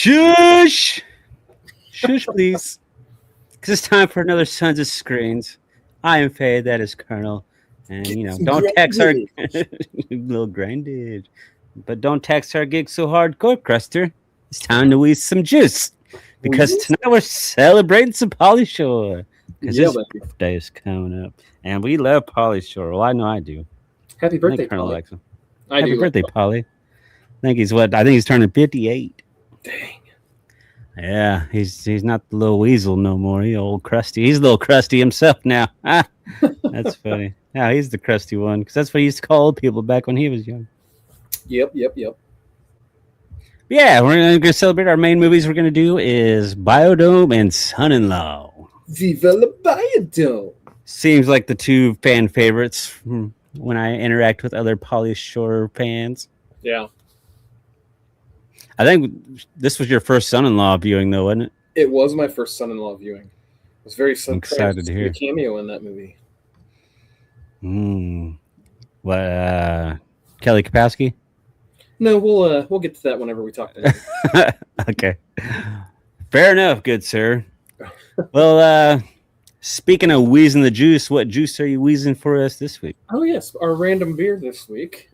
Shush! Shush, please. Because it's time for another Sons of Screens. I am Faye, that is Colonel. And, don't text our little grinded. But don't text our gig so hardcore, Cruster. It's time to wheeze some juice. Because tonight we're celebrating some Pauly Shore. Because his birthday is coming up. And we love Pauly Shore. Well, I know I do. Happy birthday, Pauly. Happy birthday, Pauly. I think he's turning 58. Dang. Yeah, he's not the little weasel no more. He's old crusty. He's a little crusty himself now. That's funny. Yeah, he's the crusty one because that's what he used to call old people back when he was young. Yep. Yeah, we're going to celebrate. Our main movies we're going to do is Biodome and Son-in-Law. Viva la Biodome. Seems like the two fan favorites when I interact with other Pauly Shore fans. Yeah. I think this was your first Son-in-Law viewing, though, wasn't it? It was my first Son-in-Law viewing. I was very excited to hear a cameo in that movie. What? Kelly Kapowski? No, we'll get to that whenever we talk to him. Okay. Fair enough, good sir. Well, speaking of wheezing the juice, what juice are you wheezing for us this week? Oh, yes, our random beer this week.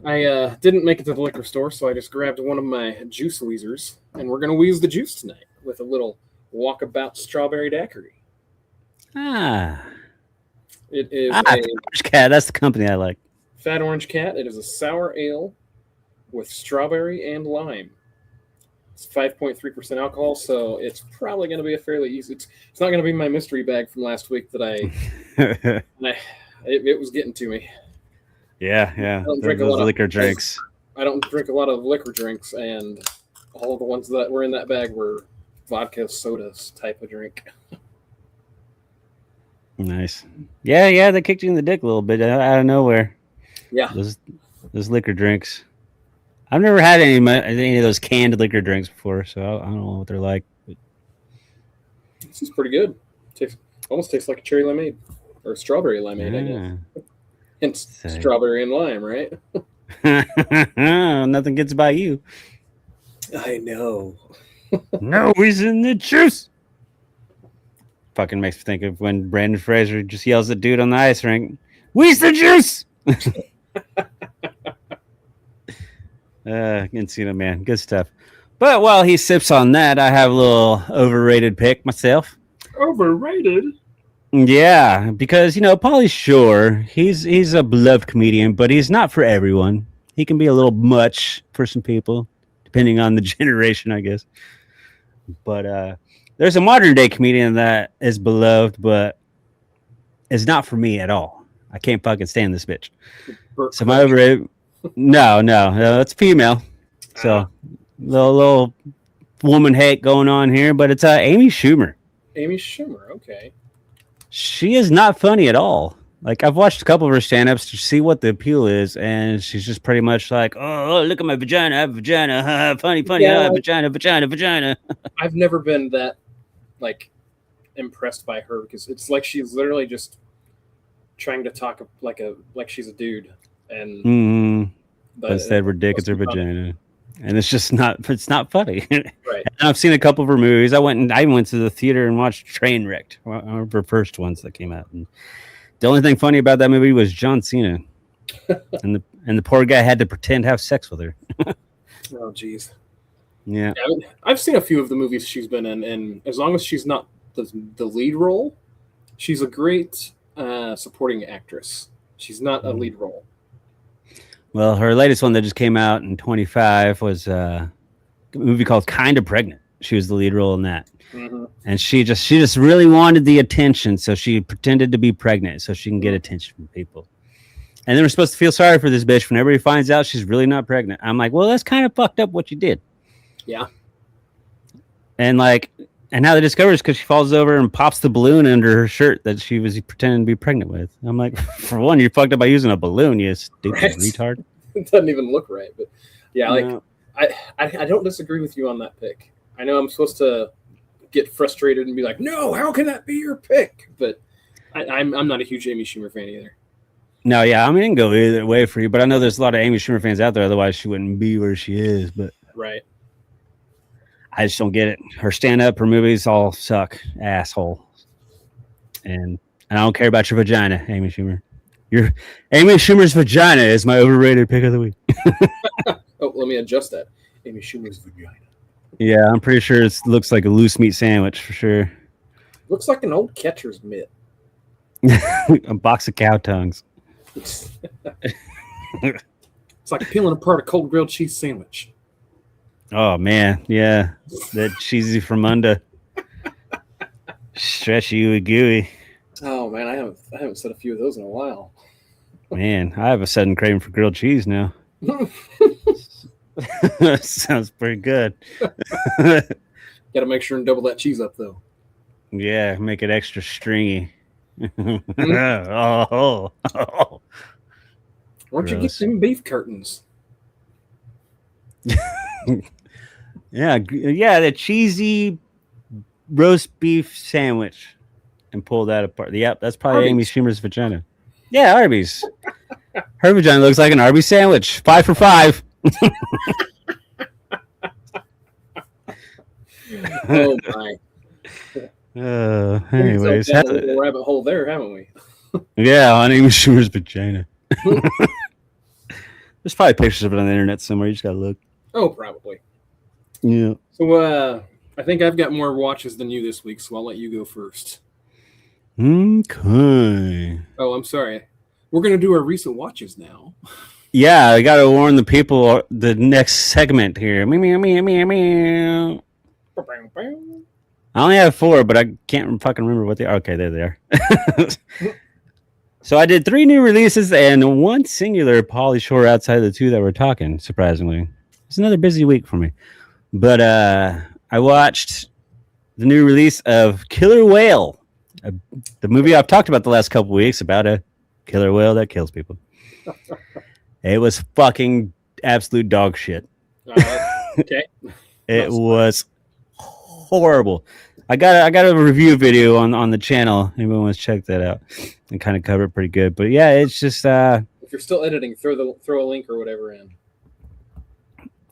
I didn't make it to the liquor store, so I just grabbed one of my juice wheezers, and we're going to wheeze the juice tonight with a little Walkabout Strawberry Daiquiri. It is Orange Cat. That's the company I like. Fat Orange Cat. It is a sour ale with strawberry and lime. It's 5.3% alcohol, so it's probably going to be a fairly easy. It's not going to be my mystery bag from last week that it was getting to me. Yeah. I don't drink a lot of liquor drinks. I don't drink a lot of liquor drinks, and all of the ones that were in that bag were vodka sodas type of drink. Nice. Yeah, they kicked you in the dick a little bit out of nowhere. Yeah. Those liquor drinks. I've never had any of those canned liquor drinks before, so I don't know what they're like. But... This is pretty good. Almost tastes like a cherry limeade or strawberry limeade, I guess. Hence strawberry and lime, right? Nothing gets by you. I know. No, he's in the juice. Fucking makes me think of when Brandon Fraser just yells at dude on the ice rink, "Wheeze the juice!" Encino Man, good stuff. But while he sips on that, I have a little overrated pick myself. Overrated? Yeah, because Pauly Shore, he's a beloved comedian, but he's not for everyone. He can be a little much for some people, depending on the generation, I guess. But there's a modern day comedian that is beloved, but is not for me at all. I can't fucking stand this bitch. So my overrated. No, it's female. So little woman hate going on here, but it's Amy Schumer. Amy Schumer, okay. She is not funny at all. Like, I've watched a couple of her stand-ups to see what the appeal is, and she's just pretty much like, oh, look at my vagina, I have a vagina, funny, yeah, vagina. I've never been that, impressed by her, because it's like she's literally just trying to talk like she's a dude, and instead her dick is her vagina. And it's just not funny. Right. And I've seen a couple of her movies. I went to the theater and watched Trainwrecked, one of her first ones that came out. And the only thing funny about that movie was John Cena. and the poor guy had to pretend to have sex with her. Oh, jeez. Yeah. I've seen a few of the movies she's been in, and as long as she's not the lead role, she's a great supporting actress. She's not a lead role. Well, her latest one that just came out in 25 was a movie called Kinda Pregnant. She was the lead role in that. Mm-hmm. And she just really wanted the attention, so she pretended to be pregnant so she can get attention from people. And then we're supposed to feel sorry for this bitch when everybody finds out she's really not pregnant. I'm like, well, that's kind of fucked up what you did. Yeah. And now they discover it's because she falls over and pops the balloon under her shirt that she was pretending to be pregnant with. I'm like, for one, you're fucked up by using a balloon, you stupid retard. It doesn't even look right. But yeah, no. I don't disagree with you on that pick. I know I'm supposed to get frustrated and be like, no, how can that be your pick? But I'm not a huge Amy Schumer fan either. No, yeah, I mean, it can go either way for you, but I know there's a lot of Amy Schumer fans out there. Otherwise, she wouldn't be where she is. But right. I just don't get it. Her stand up, her movies all suck, asshole. And I don't care about your vagina, Amy Schumer. Your Amy Schumer's vagina is my overrated pick of the week. Oh, let me adjust that. Amy Schumer's vagina. Yeah, I'm pretty sure it looks like a loose meat sandwich for sure. Looks like an old catcher's mitt. A box of cow tongues. It's like peeling apart a cold grilled cheese sandwich. Oh man, yeah, that cheesy from under, stretchy ooey gooey. Oh man, I haven't said a few of those in a while. Man, I have a sudden craving for grilled cheese now. Sounds pretty good. Got to make sure and double that cheese up though. Yeah, make it extra stringy. Oh. Why don't you get some beef curtains? Yeah, the cheesy roast beef sandwich, and pull that apart. Yep, that's probably Arby's. Amy Schumer's vagina. Yeah, Arby's. Her vagina looks like an Arby's sandwich. 5 for 5. Oh my! Anyways, we've a little rabbit hole there, haven't we? Yeah, on Amy Schumer's vagina. There's probably pictures of it on the internet somewhere. You just gotta look. Oh, probably. Yeah. So, I think I've got more watches than you this week, so I'll let you go first. Okay. Oh, I'm sorry. We're gonna do our recent watches now. Yeah, I gotta warn the people. The next segment here. Meow. I only have 4, but I can't fucking remember what they are. Okay, there they are. So I did 3 new releases and 1 singular Pauly Shore outside of the 2 that we're talking, surprisingly. It's another busy week for me. But I watched the new release of Killer Whale, the movie I've talked about the last couple weeks about a killer whale that kills people. It was fucking absolute dog shit. Okay. It was horrible. I got a review video on the channel. Anyone wants to check that out and kind of cover it pretty good. But yeah, it's just if you're still editing, throw a link or whatever in.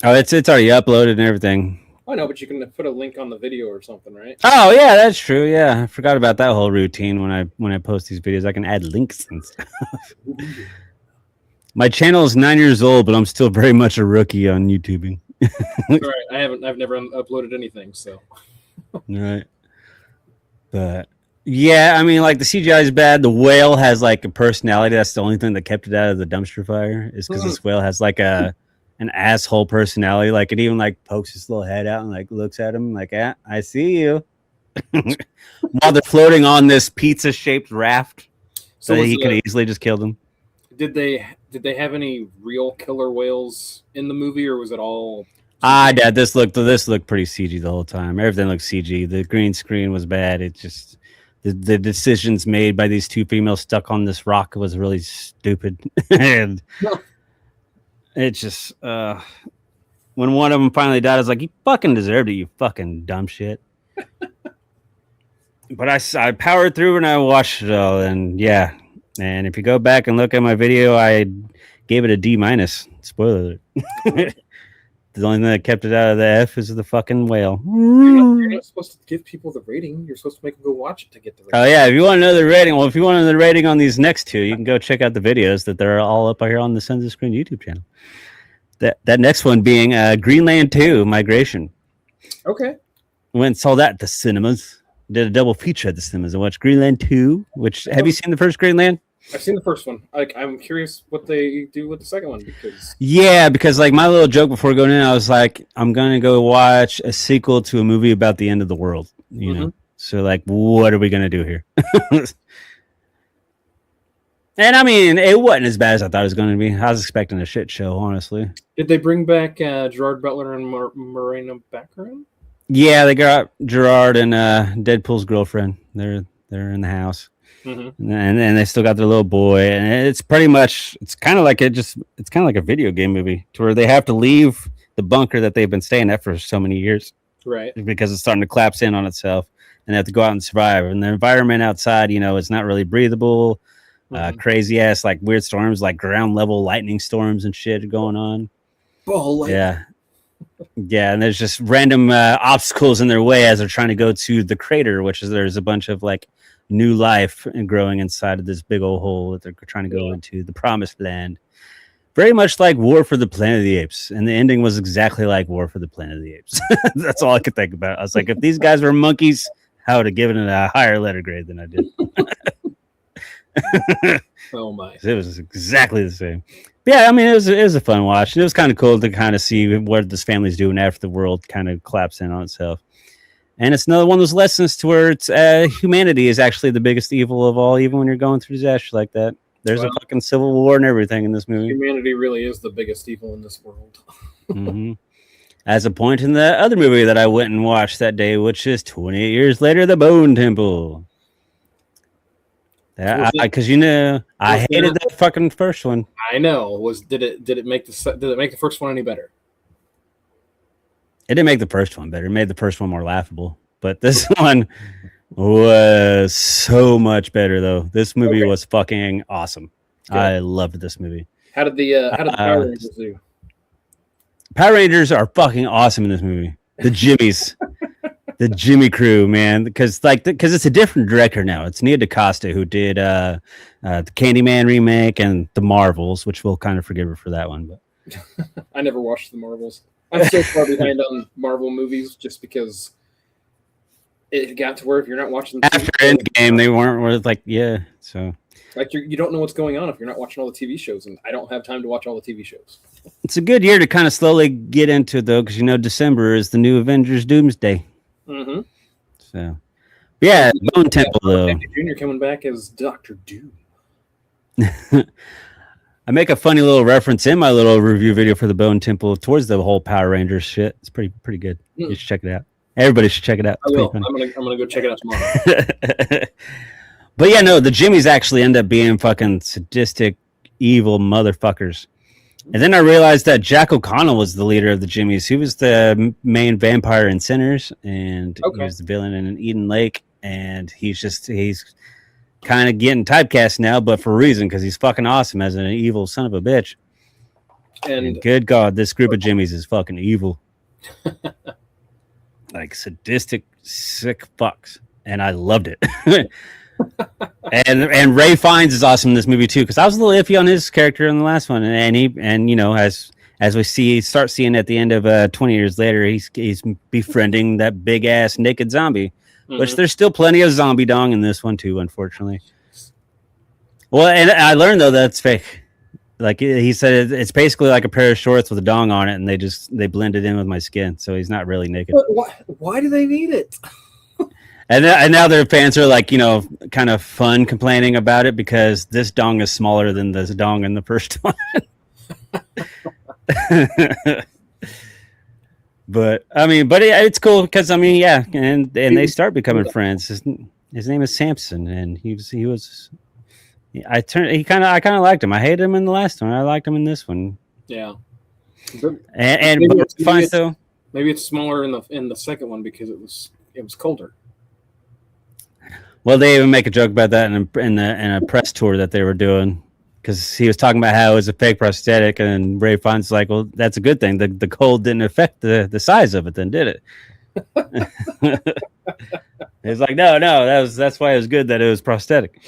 Oh, it's already uploaded and everything. I know, but you can put a link on the video or something, right? Oh yeah, that's true. Yeah, I forgot about that whole routine when I post these videos. I can add links and stuff. My channel is 9 years old, but I'm still very much a rookie on YouTubing. All right, I've never uploaded anything, so. Right. But yeah, I mean, like the CGI is bad. The whale has like a personality. That's the only thing that kept it out of the dumpster fire. Is because this whale has like an asshole personality. Like it even like pokes its little head out and like looks at him like, "Ah, I see you." While they're floating on this pizza-shaped raft, so he could easily just kill them. Did they have any real killer whales in the movie, or was it all? Dad, this looked pretty CG the whole time. Everything looked CG. The green screen was bad. It just the decisions made by these 2 females stuck on this rock was really stupid. And it just when one of them finally died, I was like, "You fucking deserved it, you fucking dumb shit." But I powered through and I watched it all, and yeah. And if you go back and look at my video, I gave it a D-. Spoiler alert. The only thing that kept it out of the F is the fucking whale. You're not supposed to give people the rating. You're supposed to make them go watch it to get the rating. Oh yeah, if you want to know the rating, well, if you want to know the rating on these next 2, you can go check out the videos that they're all up here on the Sons of Screen YouTube channel. That next one being Greenland 2 Migration. Okay. Went and saw that at the cinemas. Did a double feature at the cinemas and watched Greenland 2. Which have you seen the first Greenland? I've seen the first one. I'm curious what they do with the second one because like my little joke before going in, I was like, I'm gonna go watch a sequel to a movie about the end of the world. You know, so like, what are we gonna do here? And I mean, it wasn't as bad as I thought it was going to be. I was expecting a shit show, honestly. Did they bring back Gerard Butler and Morena Baccarin? Yeah, they got Gerard and Deadpool's girlfriend. They're in the house, and they still got their little boy. And it's pretty much it's kind of like a video game movie to where they have to leave the bunker that they've been staying at for so many years, right? Because it's starting to collapse in on itself, and they have to go out and survive. And the environment outside, it's not really breathable. Crazy ass like weird storms, like ground level lightning storms and shit going on. Ball lightning. Yeah, Yeah, and there's just random obstacles in their way as they're trying to go to the crater, which is there's a bunch of like new life and growing inside of this big old hole that they're trying to go into the promised land. Very much like War for the Planet of the Apes, and the ending was exactly like War for the Planet of the Apes. That's all I could think about. I was like, if these guys were monkeys, I would have given it a higher letter grade than I did. Oh my! It was exactly the same. But yeah, I mean, it was a fun watch. It was kind of cool to kind of see what this family's doing after the world kind of collapsed in on itself. And it's another one of those lessons to where it's humanity is actually the biggest evil of all, even when you're going through disasters like that. There's a fucking civil war and everything in this movie. Humanity really is the biggest evil in this world. Mm-hmm. As a point in the other movie that I went and watched that day, which is 28 years later, The Bone Temple. Because I hated that fucking first one. I know. Did it make the first one any better? It didn't make the first one better. It made the first one more laughable. But this one was so much better, though. This movie was fucking awesome. Good. I loved this movie. How did the Power Rangers do? Power Rangers are fucking awesome in this movie. The Jimmies. The Jimmy crew, man, because it's a different director now. It's Nia DaCosta who did the Candyman remake and the Marvels, which we'll kind of forgive her for that one. But I never watched the Marvels. I'm so far behind on Marvel movies just because it got to where if you're not watching the after Endgame, they weren't like so like you don't know what's going on if you're not watching all the TV shows, and I don't have time to watch all the TV shows. It's a good year to kind of slowly get into it though, because December is the new Avengers Doomsday. Mm-hmm. So, yeah, Bone Temple though. Jr. coming back as Dr. Doom. I make a funny little reference in my little review video for the Bone Temple towards the whole Power Rangers shit. It's pretty good. You should check it out. Everybody should check it out. I will. I'm gonna go check it out tomorrow. But yeah, no, the Jimmies actually end up being fucking sadistic, evil motherfuckers. And then I realized that Jack O'Connell was the leader of the Jimmies. He was the main vampire in Sinners, and he was the villain in Eden Lake. And he's kind of getting typecast now, but for a reason, because he's fucking awesome as an evil son of a bitch. And good God, this group of Jimmies is fucking evil. Like sadistic, sick fucks. And I loved it. and Ray Fiennes is awesome in this movie too, because I was a little iffy on his character in the last one, and as we start seeing at the end of 20 years later, he's befriending that big ass naked zombie, which there's still plenty of zombie dong in this one too, unfortunately. Well, and I learned though that's fake. Like he said, it's basically like a pair of shorts with a dong on it, and they blended in with my skin, so he's not really naked. Why do they need it? And now their fans are like, kind of fun complaining about it because this dong is smaller than this dong in the first one. But it's cool because and they start becoming friends. His name is Samson, and I kind of liked him. I hated him in the last one. I liked him in this one. Yeah. And maybe it's smaller in the second one because it was colder. Well, they even make a joke about that in a press tour that they were doing, because he was talking about how it was a fake prosthetic, and Ray Fiennes like, well, that's a good thing. The cold didn't affect the size of it, then did it? He's like, no, that's why it was good that it was prosthetic.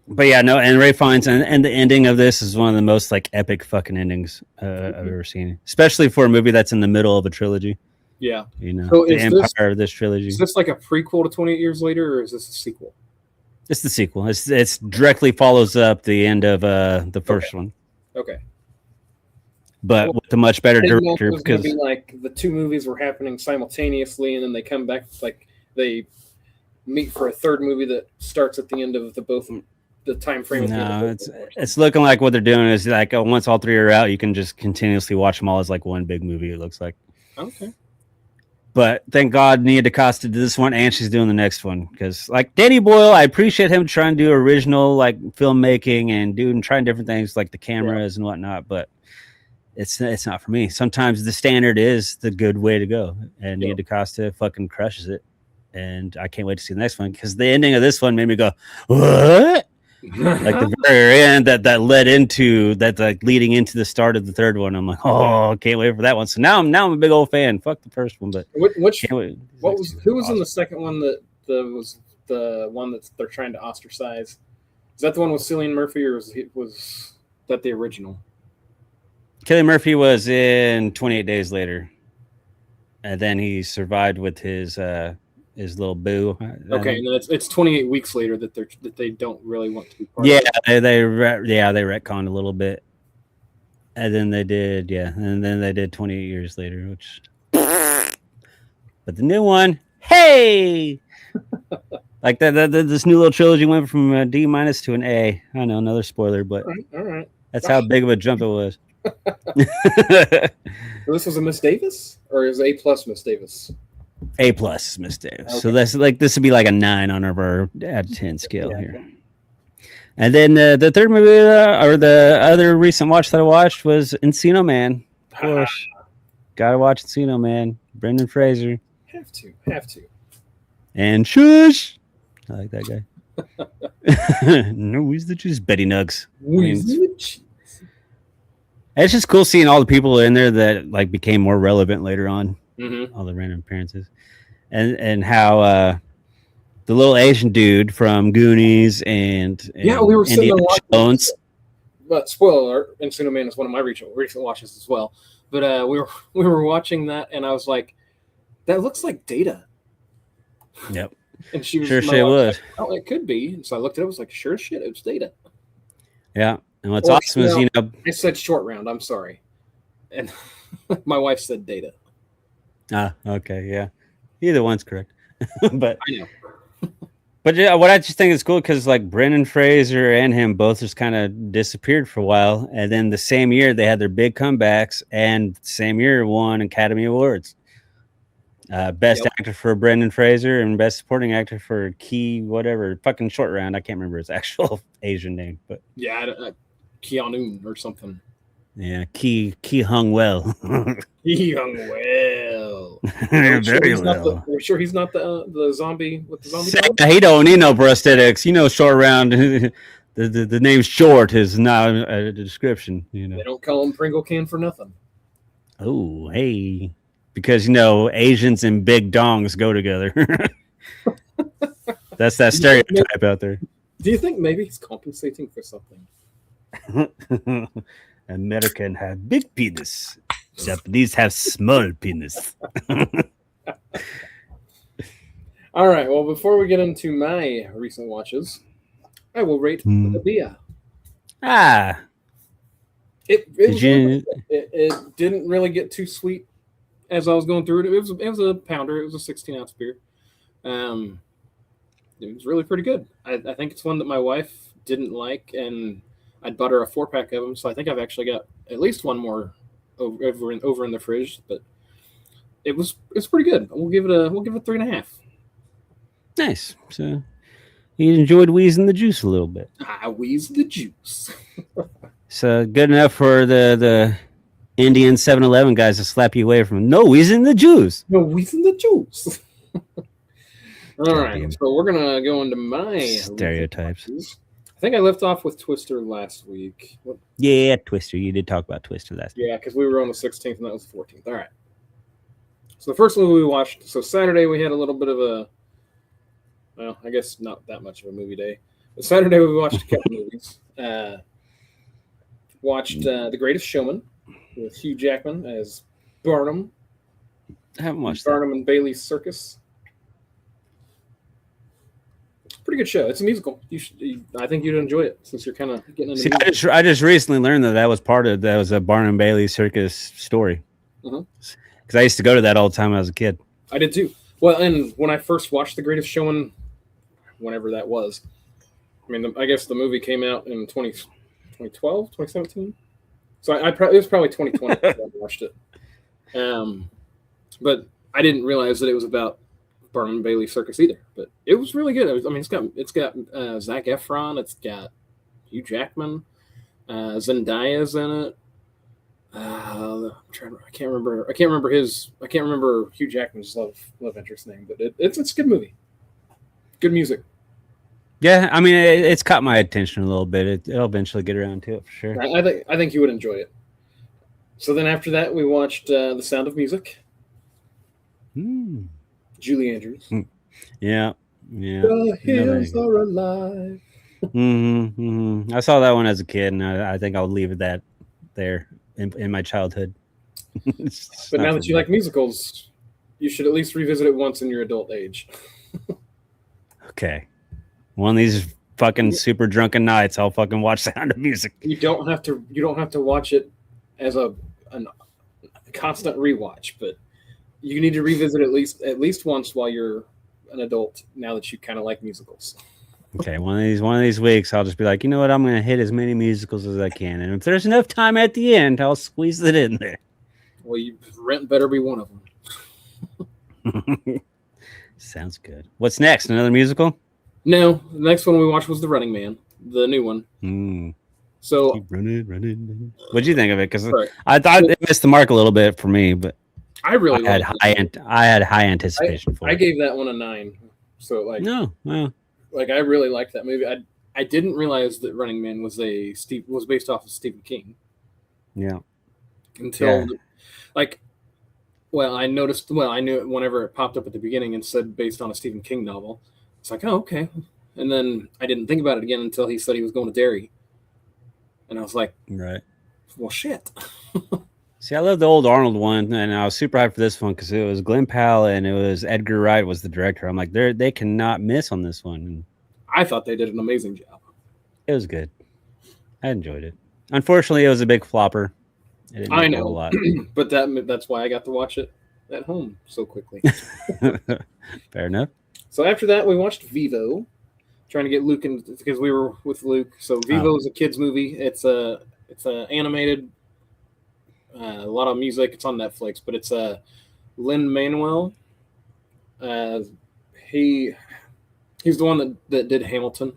But yeah, no, and Ray Fiennes and the ending of this is one of the most like epic fucking endings I've ever seen, especially for a movie that's in the middle of a trilogy. Yeah. So the empire of this trilogy. Is this like a prequel to 28 Years Later, or is this a sequel? It's the sequel. It's directly follows up the end of the first one. Okay. But with a much better director. It was going to be like the two movies were happening simultaneously, and then they come back, like they meet for a third movie that starts at the end of the time frame. No, it's looking like what they're doing is like once all three are out, you can just continuously watch them all as like one big movie. It looks like. Okay. But thank God Nia DaCosta did this one, and she's doing the next one, because like Danny Boyle, I appreciate him trying to do original like filmmaking and trying different things like the cameras and whatnot, but it's not for me. Sometimes the standard is the good way to go, and Nia DaCosta fucking crushes it, and I can't wait to see the next one, because the ending of this one made me go, what? Like the very end that led into that, like leading into the start of the third one. I'm like, oh, can't wait for that one. So now I'm a big old fan. Fuck the first one, but Which can't wait. who was in Awesome. the second one that was the one that they're trying to ostracize? Is that the one with Cillian Murphy, or was that the original? Cillian Murphy was in 28 Days Later, and then he survived with his little boo. Okay, and then it's 28 weeks later that they don't really want to be part Yeah, of it. they retconned a little bit, and then they did 28 years later, which. But the new one, hey, like this new little trilogy went from a D minus to an A. I know, another spoiler, but All right. that's how big of a jump it was. So this was a Miss Davis, or is A plus Miss Davis? A plus, Miss Davis. Okay. So that's like this would be like a 9 on our out of 10 scale here. Okay. And then the third movie or the other recent watch that I watched was Encino Man. Of course, gotta watch Encino Man. Brendan Fraser. Have to. And shush. I like that guy. No, he's the juice. Betty Nugs. It's just cool seeing all the people in there that like became more relevant later on. Mm-hmm. All the random appearances, and how the little Asian dude from Goonies and yeah, we were sitting Indiana there watching. Jones. But spoiler alert, Encino Man is one of my recent watches as well. But we were watching that, and I was like, "That looks like Data." Yep. And she was Sure shit was. like, "Oh, it could be." And so I looked at it. I was like, "Sure shit, it's Data." Yeah. And what's awesome is, I said Short Round. I'm sorry, and my wife said Data. Okay, yeah. Either one's correct. But I know. But yeah, what I just think is cool because like Brendan Fraser and him both just kind of disappeared for a while, and then the same year they had their big comebacks, and same year won Academy Awards. Best actor for Brendan Fraser and best supporting actor for Key whatever fucking Short Round. I can't remember his actual Asian name, but yeah, Keanu or something. Yeah, Key hung well. He hung well. Very well. Are you sure he's not the zombie with the zombie dog? He don't need no prosthetics. You know, Short Round. The name Short is not a description. You know, they don't call him Pringle Can for nothing. Oh, hey, because Asians and big dongs go together. That's that stereotype out there. Do you think maybe he's compensating for something? American have big penis. Japanese have small penis. All right. Well, before we get into my recent watches, I will rate the beer. It didn't really get too sweet as I was going through it. It was a pounder. It was a 16-ounce beer. It was really pretty good. I think it's one that my wife didn't like, and I'd bought her a 4-pack of them, so I think I've actually got at least one more over in the fridge. But it's pretty good. We'll give it 3.5. Nice. So you enjoyed wheezing the juice a little bit. I wheezed the juice. So good enough for the Indian 7-Eleven guys to slap you away from no wheezing the juice. No wheezing the juice. All right, so we're gonna go into my stereotypes. I think I left off with Twister last week. Yeah, Twister. You did talk about Twister last week. Yeah, because we were on the 16th and that was the 14th. All right. So the first movie we watched. So Saturday we had a little bit of a. Well, I guess not that much of a movie day. But Saturday we watched a couple movies. Watched The Greatest Showman with Hugh Jackman as Barnum. I haven't watched Barnum and Bailey's Circus. Pretty good show. It's a musical. I think you'd enjoy it since you're kind of getting into. See, I just recently learned that was a Barnum and Bailey Circus story. Because I used to go to that all the time when I was a kid. I did too. Well, and when I first watched The Greatest Showman, whenever that was, I mean, I guess the movie came out in 2012, 2017. So it was probably 2020 when I watched it. But I didn't realize that it was about Barnum and Bailey Circus either. But it was really good. It's got Zac Efron. It's got Hugh Jackman. Zendaya's in it. I can't remember Hugh Jackman's love interest name, but it's a good movie. Good music. Yeah, I mean, it's caught my attention a little bit. It'll eventually get around to it for sure. I think you would enjoy it. So then after that, we watched The Sound of Music. Mm. Julie Andrews. Yeah, yeah. The hills are alive. I saw that one as a kid, and I think I'll leave it that there in my childhood. But now that you like musicals, you should at least revisit it once in your adult age. Okay, one of these fucking super drunken nights, I'll fucking watch Sound of Music. You don't have to. You don't have to watch it as a constant rewatch, but you need to revisit at least once while you're an adult. Now that you kind of like musicals. Okay, one of these weeks, I'll just be like, you know what? I'm gonna hit as many musicals as I can, and if there's enough time at the end, I'll squeeze it in there. Well, Rent better be one of them. Sounds good. What's next? Another musical? No, the next one we watched was The Running Man, the new one. So keep running. What'd you think of it? Because right. I thought it missed the mark a little bit for me, but I had high anticipation for it. I gave that one a 9. So like like I really liked that movie. I didn't realize that Running Man was based off of Stephen King. Yeah. Until I noticed. Well, I knew it whenever it popped up at the beginning and said based on a Stephen King novel. It's like, oh, okay. And then I didn't think about it again until he said he was going to Derry. And I was like, right. Well, shit. See, I love the old Arnold one, and I was super hyped for this one because it was Glenn Powell and it was Edgar Wright was the director. I'm like, they cannot miss on this one. And I thought they did an amazing job. It was good. I enjoyed it. Unfortunately, it was a big flopper. I know, a lot. But that's why I got to watch it at home so quickly. Fair enough. So after that, we watched Vivo, trying to get Luke in because we were with Luke. So Vivo is a kids movie. It's animated. A lot of music. It's on Netflix, but it's Lin-Manuel. He's the one that did Hamilton.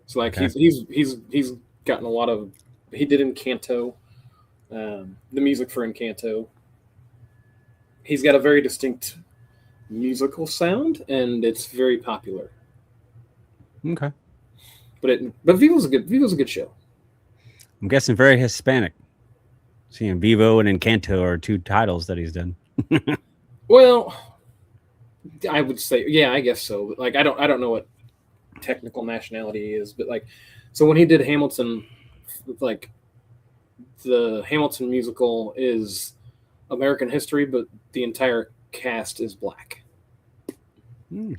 So like he's gotten a lot of. He did Encanto. The music for Encanto. He's got a very distinct musical sound, and it's very popular. Okay. But Vivo's a good show. I'm guessing very Hispanic. Seeing Vivo and Encanto are 2 titles that he's done. Well, I would say, yeah, I guess so. Like, I don't know what technical nationality he is, but like, so when he did Hamilton, like, the Hamilton musical is American history, but the entire cast is black. Okay.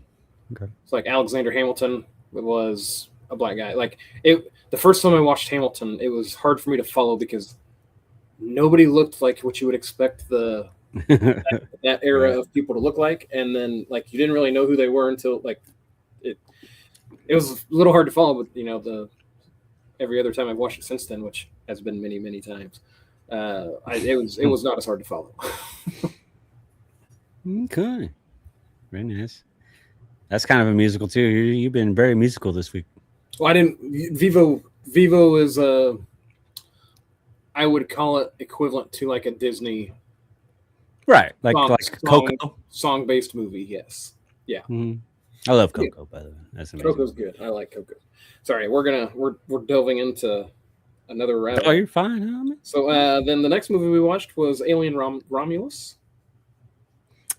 It's like Alexander Hamilton was a black guy. Like the first time I watched Hamilton, it was hard for me to follow because nobody looked like what you would expect that era of people to look like, and then like you didn't really know who they were until like it was a little hard to follow. But every other time I've watched it since then, which has been many, many times, it was not as hard to follow. Okay, very nice. That's kind of a musical too. You've been very musical this week. Well, I didn't. Vivo is I would call it equivalent to like a Disney, right? Like Coco, song-based movie. Yes, yeah. Mm-hmm. I love Coco, by the way. That's amazing. Coco's good. I like Coco. Sorry, we're delving into another round. Oh, you're fine, homie. So then the next movie we watched was Alien Romulus.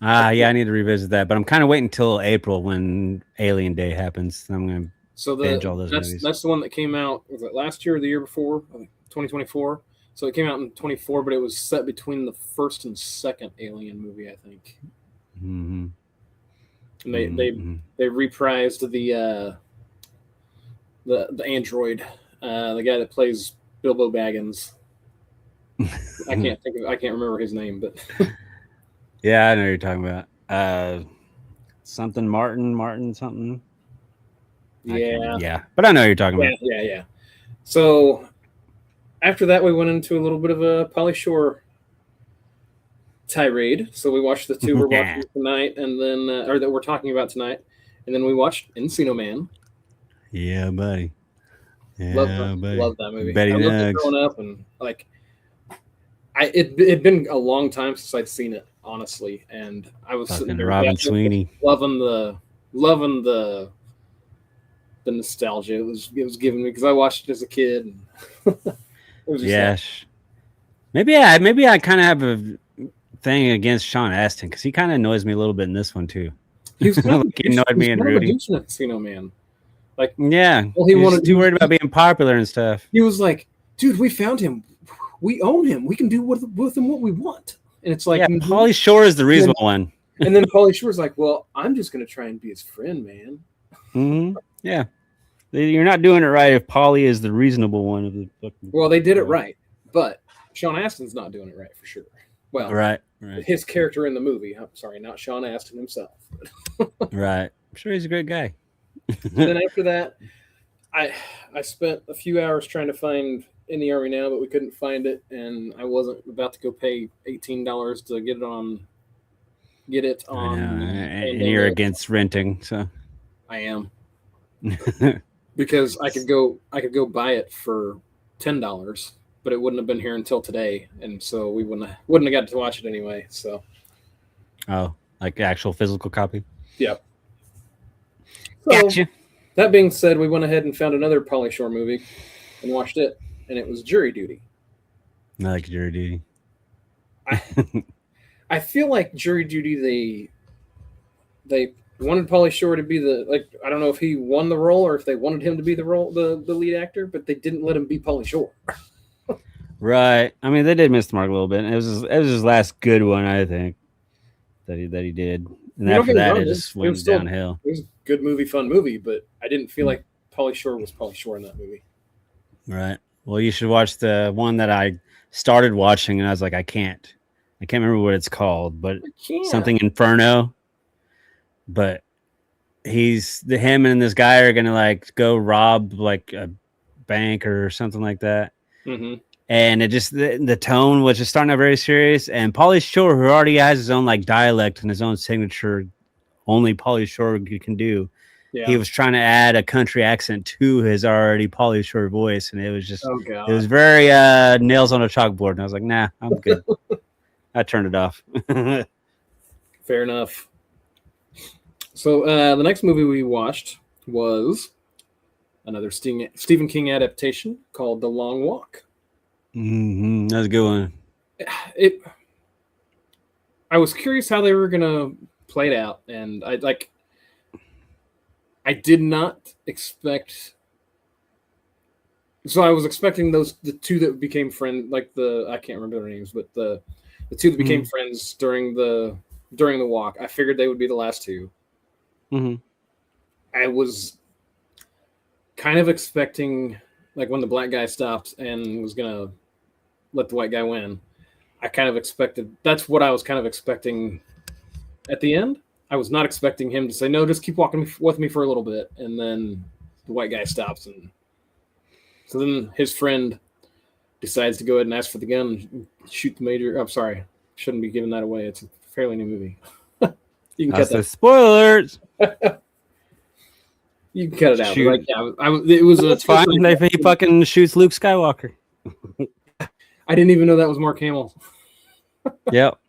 Yeah, I need to revisit that, but I'm kind of waiting until April when Alien Day happens. I'm going to binge all those movies. That's the one that came out, was it last year or the year before? 2024. So it came out in 24, but it was set between the first and second Alien movie, I think. Mm-hmm. And they reprised the android, the guy that plays Bilbo Baggins. I can't remember his name, but yeah, I know what you're talking about. Something Martin something. Yeah, but I know what you're talking about. Yeah. So after that, we went into a little bit of a Pauly Shore tirade. So we watched the 2 we're watching tonight, and then or that we're talking about tonight, and then we watched Encino Man. Yeah, buddy. Yeah, buddy. Love that movie. Betty I loved it growing up, and like, it'd been a long time since I'd seen it, honestly, and I was sitting there Robin Sweeney, loving the the nostalgia it was giving me because I watched it as a kid. And it was just Yes. Maybe I kind of have a thing against Sean Astin because he kind of annoys me a little bit in this one too. he was kind of Like, he annoyed me and Rudy. in a Casino Man. Like, Yeah, all he was too worried about being popular and stuff. He was like, "Dude, we found him. We own him. We can do with him what we want." And it's like, yeah, Pauly Shore is the reasonable one. And then Pauly Shore's like, "Well, I'm just going to try and be his friend, man." Mm-hmm. Yeah, you're not doing it right if Pauly is the reasonable one of the book. Well, they did it right, but Sean Astin's not doing it right for sure. Well, right. His character in the movie. I'm sorry, not Sean Astin himself. Right. I'm sure he's a great guy. Then after that, I spent a few hours trying to find In the Army Now, but we couldn't find it, and I wasn't about to go pay $18 to get it on. And you're against renting, so I am. Because I could go buy it for $10, but it wouldn't have been here until today, and so we wouldn't have got to watch it anyway. So, like actual physical copy. Yep. So, Gotcha. That being said, we went ahead and found another Pauly Shore movie and watched it, and it was Jury Duty. I like Jury Duty. I feel like Jury Duty they wanted Pauly Shore to be I don't know if he won the role or if they wanted him to be the lead actor, but they didn't let him be Pauly Shore. Right. I mean, they did miss the mark a little bit. It was his last good one, I think, that he did. And after that, it just went downhill. It was a good movie, fun movie, but I didn't feel like Pauly Shore was Pauly Shore in that movie. Right. Well, you should watch the one that I started watching, and I was like, I can't remember what it's called, but something Inferno. But him and this guy are gonna like go rob like a bank or something like that. Mm-hmm. And it just the tone was just starting out very serious. And Pauly Shore, who already has his own like dialect and his own signature, only Pauly Shore can do. Yeah. He was trying to add a country accent to his already Pauly Shore voice, and it was just it was very nails on a chalkboard. And I was like, nah, I'm good. I turned it off. Fair enough. So the next movie we watched was another Stephen King adaptation called The Long Walk. Mm-hmm. That's a good one. I was curious how they were gonna play it out, and I did not expect. So I was expecting the two that became friends, like I can't remember their names, but the two that became friends during the walk. I figured they would be the last two. Mm-hmm. I was kind of expecting, like when the black guy stopped and was gonna let the white guy win. I kind of expected. That's what I was kind of expecting at the end. I was not expecting him to say, no, just keep walking with me for a little bit. And then the white guy stops. And so then his friend decides to go ahead and ask for the gun and shoot the major. I'm sorry. Shouldn't be giving that away. It's a fairly new movie. You can cut that. Spoilers. You can cut it out. Like, it was That's fine. He fucking shoots Luke Skywalker. I didn't even know that was Mark Hamill. Yep.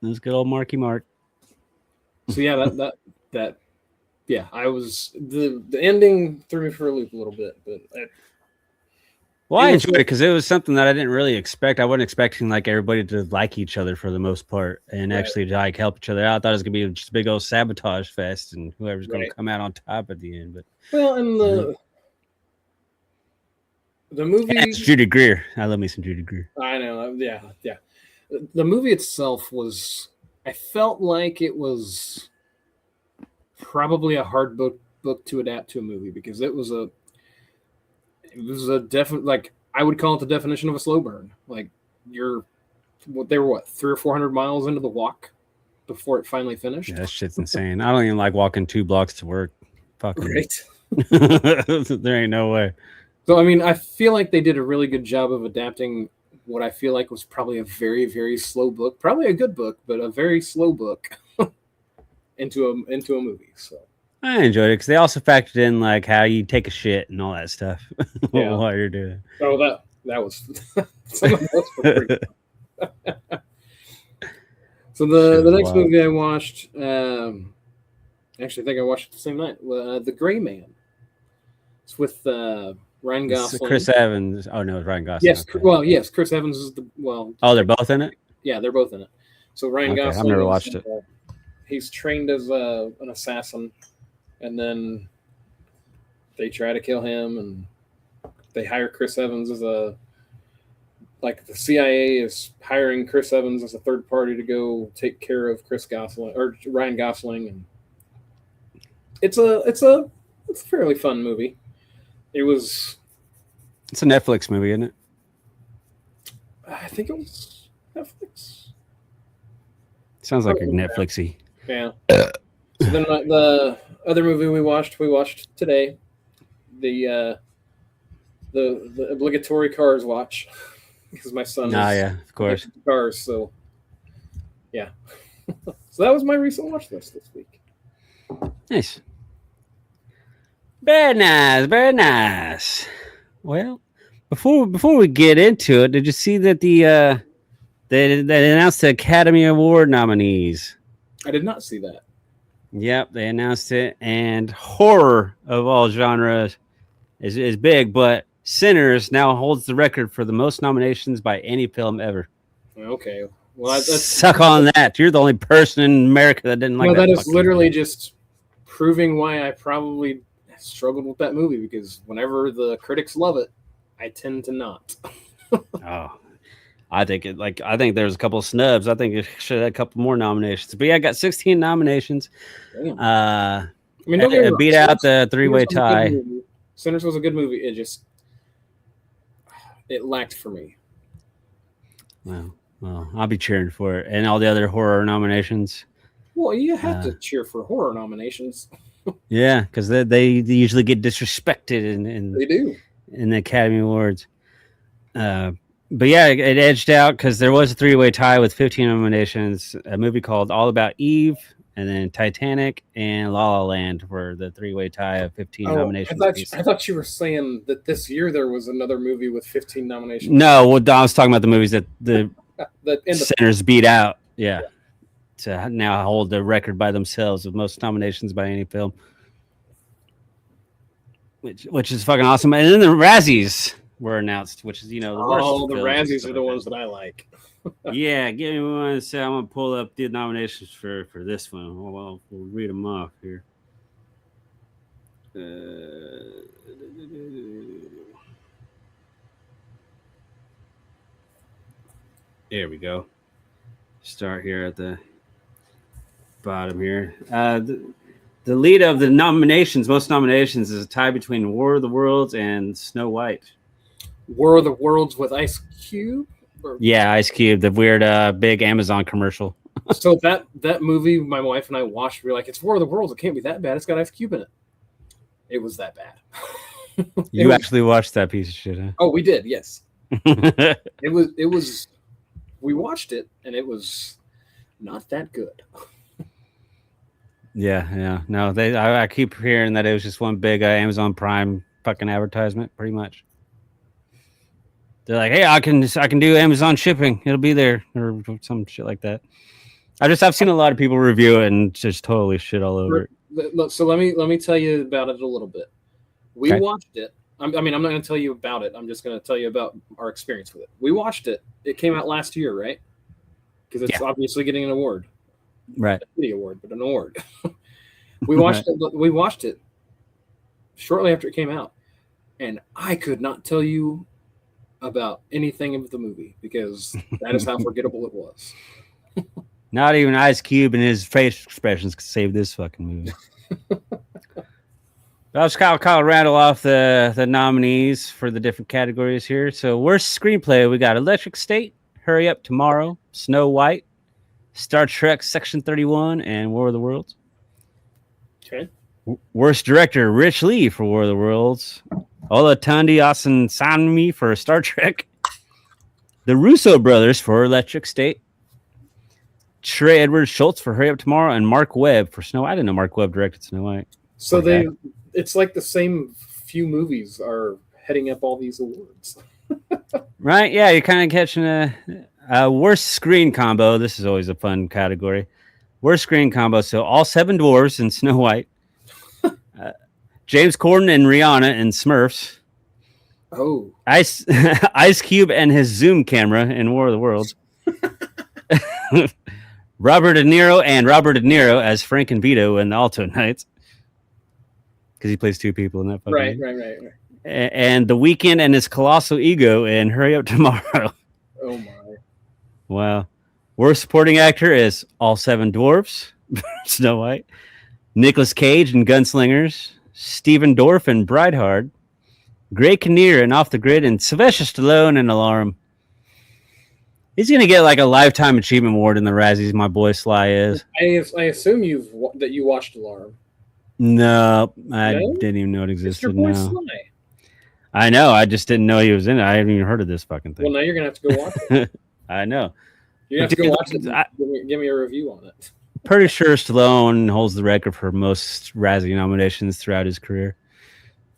That's good old Marky Mark. So yeah, that yeah, I was the ending threw me for a loop a little bit, but I enjoyed it because it was something that I didn't really expect. I wasn't expecting like everybody to like each other for the most part and actually to like help each other out. I thought it was gonna be just a big old sabotage fest and whoever's gonna come out on top at the end. But and the movie, it's Judy Greer. I love me some Judy Greer. I know, yeah. The movie itself was. I felt like it was probably a hard book to adapt to a movie because it was a definite, like I would call it the definition of a slow burn. Like they were 300 or 400 miles into the walk before it finally finished. Yeah, that shit's insane. I don't even like walking 2 blocks to work. Fucking great. There ain't no way. So I mean, I feel like they did a really good job of adapting what I feel like was probably a very, very slow book, probably a good book, but a very slow book into a movie. So I enjoyed it because they also factored in like how you take a shit and all that stuff while you're doing it. Oh, that was some of those were pretty fun. So the next movie I watched, actually I think I watched it the same night, The Gray Man. It's with Ryan Gosling. Chris Evans. Oh no, it's Ryan Gosling. Yes, okay. well, yes, Chris Evans is the Oh, they're both in it. Yeah, they're both in it. So Ryan Gosling. I've never watched it. He's trained as an assassin, and then they try to kill him, and they hire Chris Evans as the CIA is hiring Chris Evans as a third party to go take care of Ryan Gosling, and it's a fairly fun movie. It's a Netflix movie, isn't it? I think it was Netflix. Sounds like a Netflixy. Yeah. So then the other movie we watched today, the obligatory Cars watch, because my son. Yeah, of course. Cars, so yeah. So that was my recent watch list this week. Nice. Very nice, very nice. Well, before we get into it, did you see that they announced the Academy Award nominees? I did not see that. Yep, they announced it, and horror of all genres is big, but Sinners now holds the record for the most nominations by any film ever. Okay, well, suck on that. You're the only person in America that didn't like that. Well, that is literally just proving why I probably struggled with that movie, because whenever the critics love it, I tend to not. Oh, I think there's a couple of snubs. I think it should have had a couple more nominations. But yeah, I got 16 nominations. Damn. I mean, it beat out the three-way tie. Sinners was a good movie. It lacked for me. Well, I'll be cheering for it, and all the other horror nominations. Well, you have to cheer for horror nominations. Yeah, because they usually get disrespected in they do in the Academy Awards. But yeah, it edged out because there was a three-way tie with 15 nominations. A movie called All About Eve, and then Titanic and La La Land were the three-way tie of 15 nominations. I thought you were saying that this year there was another movie with 15 nominations. No, well, I was talking about the movies that the Sinners beat out. Yeah. To now hold the record by themselves of most nominations by any film, which is fucking awesome. And then the Razzies were announced, which is the worst. Oh, the Razzies are the ones that I like. Yeah, give me one second. I'm gonna pull up the nominations for this one. We'll read them off here. There we go. Start here at the bottom here. The lead of the nominations, most nominations, is a tie between War of the Worlds and Snow White. War of the Worlds with Ice Cube? Yeah, Ice Cube, the weird big Amazon commercial. So that movie my wife and I watched, we were like, it's War of the Worlds. It can't be that bad. It's got Ice Cube in it. It was that bad. You actually watched that piece of shit, huh? Oh, we did, yes. It was we watched it, and it was not that good. Yeah. No, I keep hearing that it was just one big Amazon Prime fucking advertisement, pretty much. They're like, hey, I can do Amazon shipping. It'll be there, or some shit like that. I've seen a lot of people review it and just totally shit all over it. So let me tell you about it a little bit. We watched it. I'm not going to tell you about it. I'm just going to tell you about our experience with it. We watched it. It came out last year, right? Because it's obviously getting an award. Right. Not a video award, but an award. We watched it. We watched it shortly after it came out, and I could not tell you about anything of the movie because that is how forgettable it was. Not even Ice Cube and his face expressions could save this fucking movie. I'll just kind of rattle off the nominees for the different categories here. So, worst screenplay, we got Electric State, Hurry Up Tomorrow, Snow White, Star Trek Section 31, and War of the Worlds. Okay. Worst director, Rich Lee for War of the Worlds, Olatunde Osunsanmi for Star Trek, the Russo brothers for Electric State, Trey Edward Schultz for Hurry Up Tomorrow, and Mark Webb for Snow White. I didn't know Mark Webb directed Snow White. So it's like the same few movies are heading up all these awards. Right? Yeah, you're kind of catching a worst screen combo. This is always a fun category. Worst screen combo. So all seven dwarves in Snow White. James Corden and Rihanna in Smurfs. Oh, Ice Cube and his Zoom camera in War of the Worlds. Robert De Niro as Frank and Vito in the Alto Nights, because he plays two people in that fucking movie. Right. And The Weeknd and his colossal ego in Hurry Up Tomorrow. Oh my! Wow. Worst supporting actor is All Seven Dwarfs, Snow White, Nicolas Cage in Gunslingers, Stephen Dorff in Brideheart, Greg Kinnear in Off the Grid, and Sylvester Stallone in Alarm. He's gonna get like a lifetime achievement award in the Razzies. My boy Sly is. I assume that you watched Alarm. No, I didn't even know it existed. It's your boy Sly. I know. I just didn't know he was in it. I haven't even heard of this fucking thing. Well, now you're gonna have to go watch it. I know. You have to go watch it. Give me a review on it. Pretty sure Stallone holds the record for most Razzie nominations throughout his career.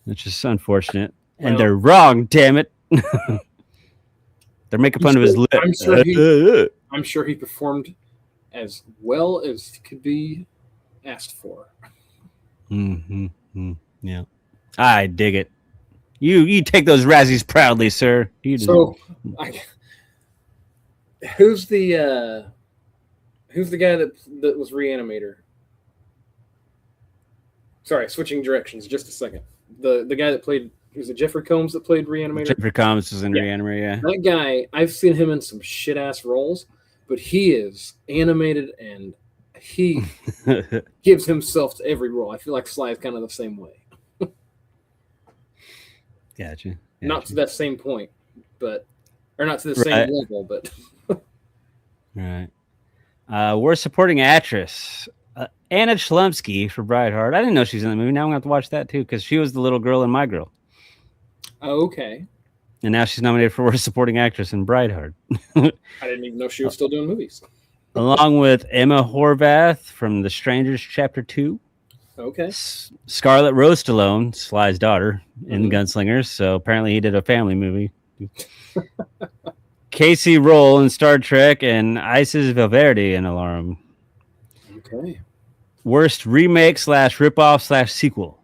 It's just unfortunate, and they're wrong. Damn it! They're making fun of his lip. I'm sure he performed as well as could be asked for. Yeah, I dig it. You take those Razzies proudly, sir. Who's the guy that was Reanimator? Sorry, switching directions. Just a second. The guy that played, was it Jeffrey Combs that played Reanimator? Jeffrey Combs was in Reanimator. Yeah, that guy. I've seen him in some shit ass roles, but he is animated and he gives himself to every role. I feel like Sly is kind of the same way. Gotcha. Not to that same point, or not to the same level, but. Right. Worst supporting actress, Anna Chlumsky for Brideheart. I didn't know she's in the movie. Now I'm going to have to watch that too, because she was the little girl in My Girl. Oh, okay. And now she's nominated for worst supporting actress in Brideheart. I didn't even know she was still doing movies. Along with Emma Horvath from The Strangers Chapter 2. Okay. Scarlett Rose Stallone, Sly's daughter, in Gunslingers. So apparently he did a family movie. Casey Roll in Star Trek, and Isis Valverde in Alarm. Okay. Worst remake / ripoff / sequel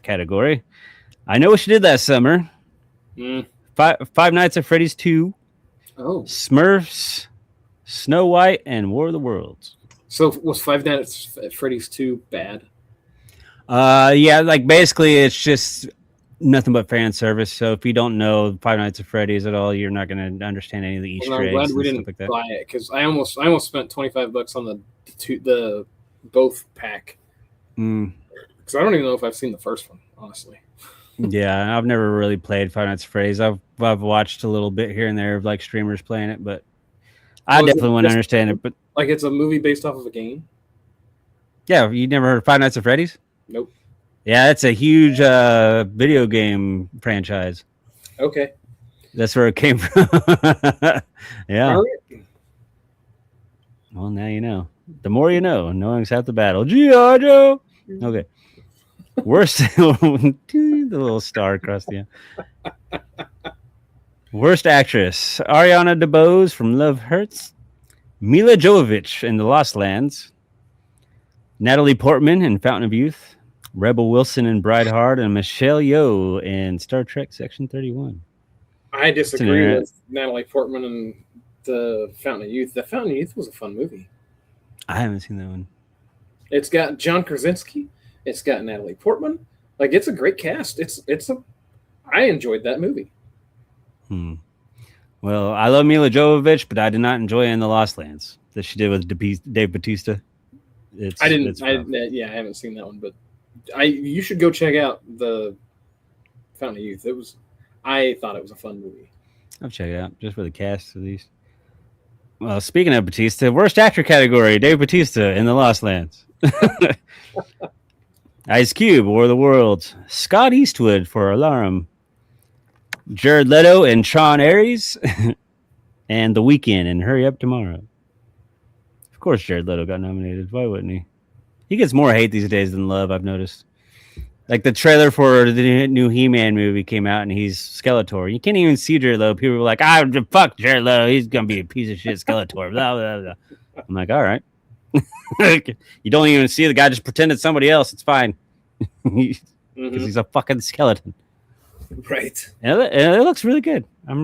category. I Know What You Did Last Summer. Five Nights at Freddy's 2. Oh. Smurfs, Snow White, and War of the Worlds. So was Five Nights at Freddy's 2 bad? Yeah, like basically it's just nothing but fan service. So if you don't know Five Nights at Freddy's at all, you're not going to understand any of the Easter eggs. I'm glad we didn't buy it, because I almost spent $25 on the both pack. Because I don't even know if I've seen the first one, honestly. Yeah, I've never really played Five Nights at Freddy's. I've watched a little bit here and there of like streamers playing it, but I definitely wouldn't understand it. But like, it's a movie based off of a game. Yeah, you never heard of Five Nights at Freddy's? Nope. Yeah, it's a huge video game franchise. Okay. That's where it came from. Yeah. All right. Well, now you know. The more you know, knowing's half the battle. G.I. Joe. Okay. Worst, the little star across the end. Worst actress, Ariana DeBose from Love Hurts, Mila Jovovich in The Lost Lands, Natalie Portman in Fountain of Youth, Rebel Wilson in Brideheart, and Michelle Yeoh in Star Trek Section 31. I disagree with Natalie Portman and the Fountain of Youth. The Fountain of Youth was a fun movie. I haven't seen that one. It's got John Krasinski. It's got Natalie Portman. Like, it's a great cast. I enjoyed that movie. Well, I love Mila Jovovich, but I did not enjoy In the Lost Lands that she did with Dave Bautista. I haven't seen that one, but you should go check out the Fountain of Youth. I thought it was a fun movie. I'll check it out just for the cast at least. Well, speaking of Bautista, worst actor category: Dave Bautista in The Lost Lands. Ice Cube, War of the Worlds. Scott Eastwood for Alarm. Jared Leto and Sean Aries. And The Weeknd and Hurry Up Tomorrow. Of course Jared Leto got nominated. Why wouldn't he? He gets more hate these days than love, I've noticed. Like the trailer for the new He-Man movie came out and he's Skeletor. You can't even see Jared Leto. People were like, fuck Jared Leto. He's going to be a piece of shit Skeletor. Blah, blah, blah. I'm like, all right. You don't even see the guy just pretended somebody else. It's fine. because he's a fucking skeleton. Right. And it looks really good. I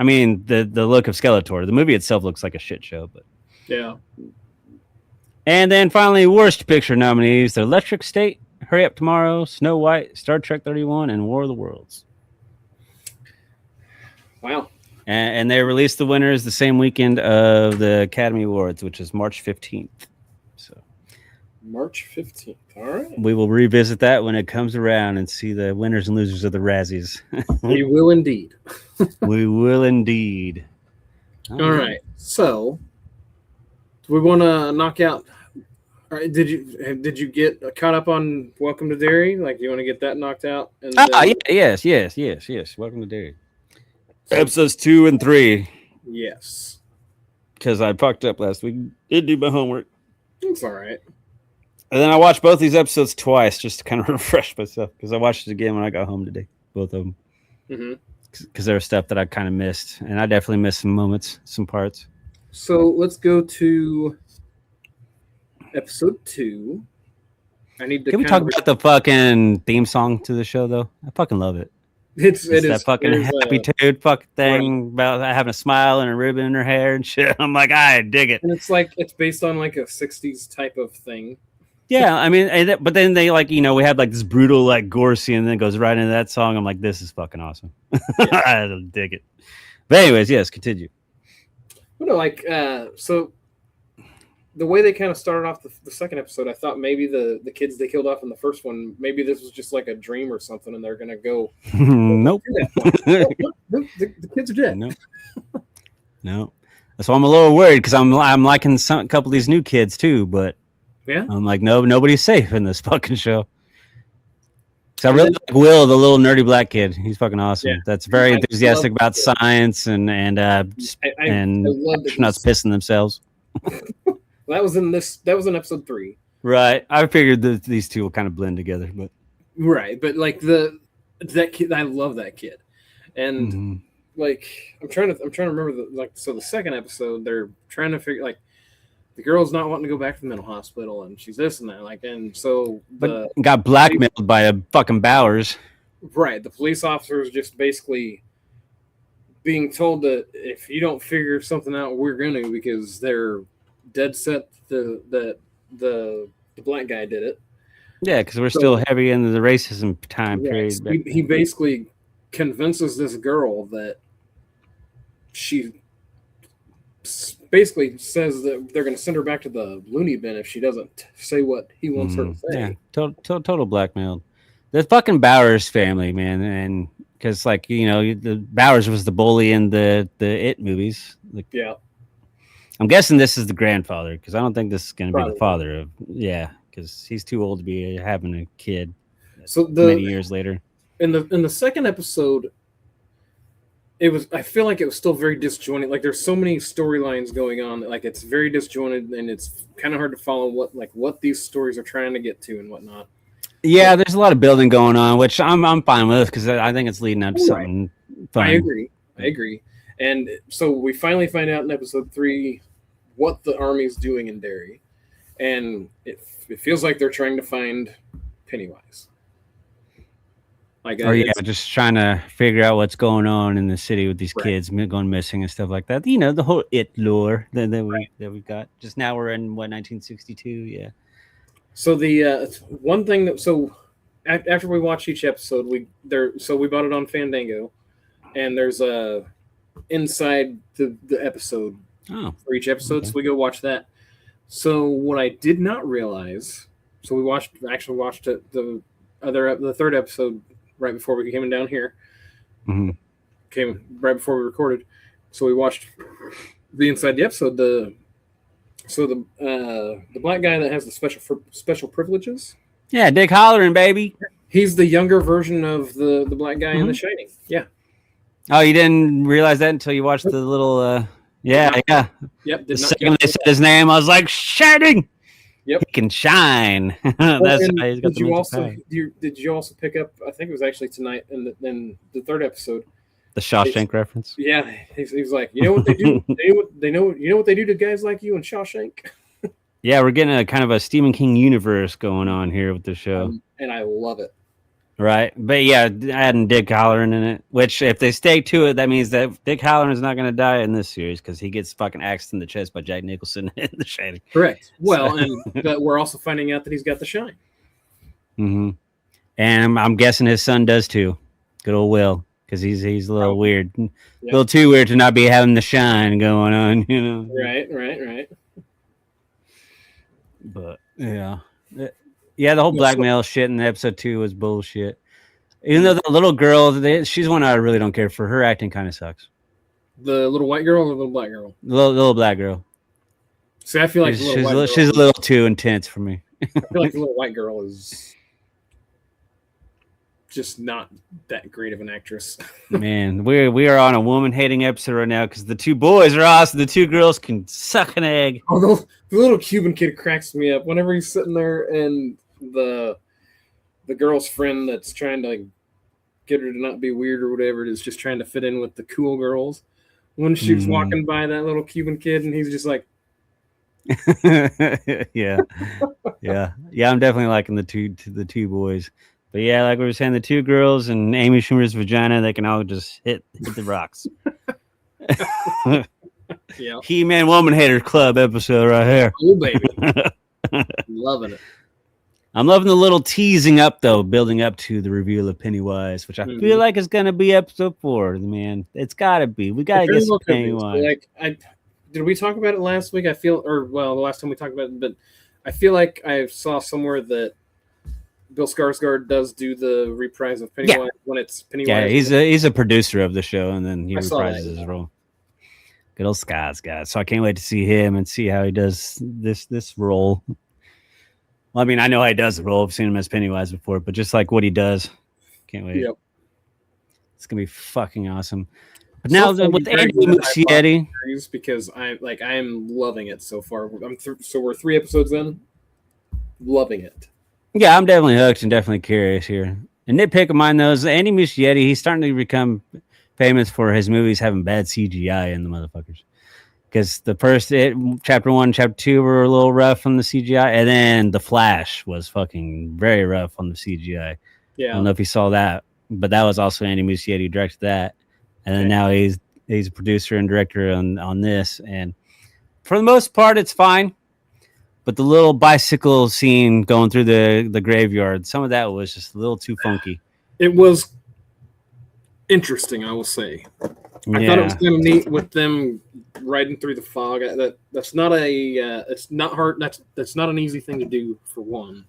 mean, the look of Skeletor. The movie itself looks like a shit show, but yeah. And then finally, worst picture nominees: The Electric State, Hurry Up Tomorrow, Snow White, Star Trek 31, and War of the Worlds. Wow. And they released the winners the same weekend of the Academy Awards, which is March 15th. So March 15th. All right. We will revisit that when it comes around and see the winners and losers of the Razzies. We will indeed. We will indeed. All right. So, do we want to knock out? All right, did you get caught up on Welcome to Derry? Like, you want to get that knocked out? And yes. Welcome to Derry. Episodes 2 and 3. Yes. Because I fucked up last week. Didn't do my homework. It's all right. And then I watched both these episodes twice just to kind of refresh myself. Because I watched it again when I got home today. Both of them. Because there was stuff that I kind of missed. And I definitely missed some moments, some parts. So let's go to episode 2. Can we talk about the fucking theme song to the show, though? I fucking love it. It is that fucking happy toad fucking thing about having a smile and a ribbon in her hair and shit. I'm like, I dig it. And it's like, it's based on like a 60s type of thing. Yeah, I mean, but then they like, we had like this brutal like gore scene, and then it goes right into that song. I'm like, this is fucking awesome. Yeah. I dig it. But anyways, yes, continue. Well, no, like, so the way they kind of started off the second episode, I thought maybe the kids they killed off in the first one, maybe this was just like a dream or something, and they're gonna go. Nope. The kids are dead. No. That's why I'm a little worried because I'm liking a couple of these new kids too, but yeah, I'm like, no, nobody's safe in this fucking show. So I really like Will, the little nerdy black kid. He's fucking awesome. Yeah. That's very enthusiastic about science and astronauts pissing themselves. That was in episode 3. Right. I figured that these two will kind of blend together, but right. But like that kid, I love that kid. And like I'm trying to remember the second episode, they're trying to figure like the girl's not wanting to go back to the mental hospital and she's this and that, and so got blackmailed by a fucking Bowers. Right. The police officers just basically being told that if you don't figure something out, we're gonna, because they're dead set that the black guy did it. Yeah, because we're still heavy into the racism time period. So he basically convinces this girl that she basically says that they're going to send her back to the loony bin if she doesn't say what he wants her to say. Yeah, total blackmailed. The fucking Bowers family, man, and because the Bowers was the bully in the It movies. Yeah. I'm guessing this is the grandfather because I don't think this is going to be the father of. Yeah, because he's too old to be having a kid. So many years later, in the second episode, I feel like it was still very disjointed. Like there's so many storylines going on that like it's very disjointed and it's kind of hard to follow what these stories are trying to get to and whatnot. Yeah, there's a lot of building going on, which I'm fine with because I think it's leading up to something fun. I agree. And so we finally find out in episode 3 what the army's doing in Derry, and it feels like they're trying to find Pennywise. Just trying to figure out what's going on in the city with these kids going missing and stuff like that. The whole It lore that we got. Just now we're in 1962. Yeah. So the one thing that after we watch each episode, we bought it on Fandango, and there's a inside the episode for each episode. Okay. So we go watch that. So what I did not realize, so we watched the third episode right before we came down here. Came right before we recorded. So we watched the inside the episode. The black guy that has the special privileges. Yeah, Dick Halloran, baby. He's the younger version of the black guy in The Shining. Yeah. Oh, you didn't realize that until you watched the little. Yeah. Yep. The second they said his name, I was like, Shining. Yep. He can shine. That's why he's got did you also pick up? I think it was actually tonight in the third episode. The Shawshank reference. Yeah, he's like, you know what they do? You know what they do to guys like you in Shawshank. Yeah, we're getting a kind of a Stephen King universe going on here with the show, and I love it. Right, but yeah, adding Dick Halloran in it, which if they stay to it, that means that Dick Halloran is not going to die in this series because he gets fucking axed in the chest by Jack Nicholson in The Shining. Correct. So, Well, but we're also finding out that he's got the shine. and I'm guessing his son does too. Good old Will, because he's a little weird, a little too weird to not be having the shine going on, you know. Right. But yeah, the whole blackmail shit in episode 2 was bullshit. Even though the little girl, she's one I really don't care for. Her acting kind of sucks. The little white girl or the little black girl? Little black girl. See, I feel like she's a little too intense for me. I feel like the little white girl is just not that great of an actress. Man, we are on a woman hating episode right now because the two boys are awesome. The two girls can suck an egg. Oh, the little Cuban kid cracks me up whenever he's sitting there and the girl's friend that's trying to like get her to not be weird or whatever it is, just trying to fit in with the cool girls. When she's walking by that little Cuban kid and he's just like, yeah. I'm definitely liking the two boys. But yeah, like we were saying, the two girls and Amy Schumer's vagina, they can all just hit the rocks. Yeah. He-Man Woman Hater Club episode right here. Oh, baby. Loving it. I'm loving the little teasing up, though, building up to the reveal of Pennywise, which I feel like is going to be episode 4, man. It's got to be. We got to get some Pennywise. Did we talk about it last week? The last time we talked about it, but I feel like I saw somewhere that Bill Skarsgård does do the reprise of Pennywise when it's Pennywise. Yeah, he's a producer of the show, and then he reprises his role. Good old Skarsgård. So I can't wait to see him and see how he does this role. Well, I mean, I know how he does the role. I've seen him as Pennywise before, but just like what he does, can't wait. Yep. It's gonna be fucking awesome. But now with Andy Muschietti, because I am loving it so far. So we're 3 episodes in, loving it. Yeah, I'm definitely hooked and definitely curious here. A nitpick of mine though is Andy Muschietti. He's starting to become famous for his movies having bad CGI in the motherfuckers. Because the first chapter 1, chapter 2 were a little rough on the CGI, and then The Flash was fucking very rough on the CGI. Yeah, I don't know if you saw that, but that was also Andy Muschietti who directed that, and then now he's a producer and director on this. And for the most part, it's fine. But the little bicycle scene going through the graveyard, some of that was just a little too funky. It was interesting, I will say. I thought it was kind of neat with them riding through the fog. That's not it's not hard. That's not an easy thing to do for one.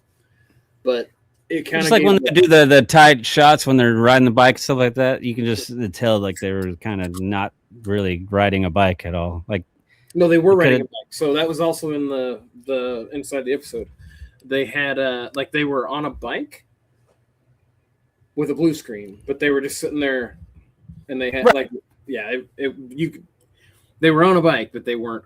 But it kind of just like when they do the tight shots when they're riding the bike and stuff like that. You can just tell like they were kind of not really riding a bike at all. Like no, they were riding a bike. So that was also in the inside the episode. They had like they were on a bike with a blue screen, but they were just sitting there, and they had they were on a bike, but they weren't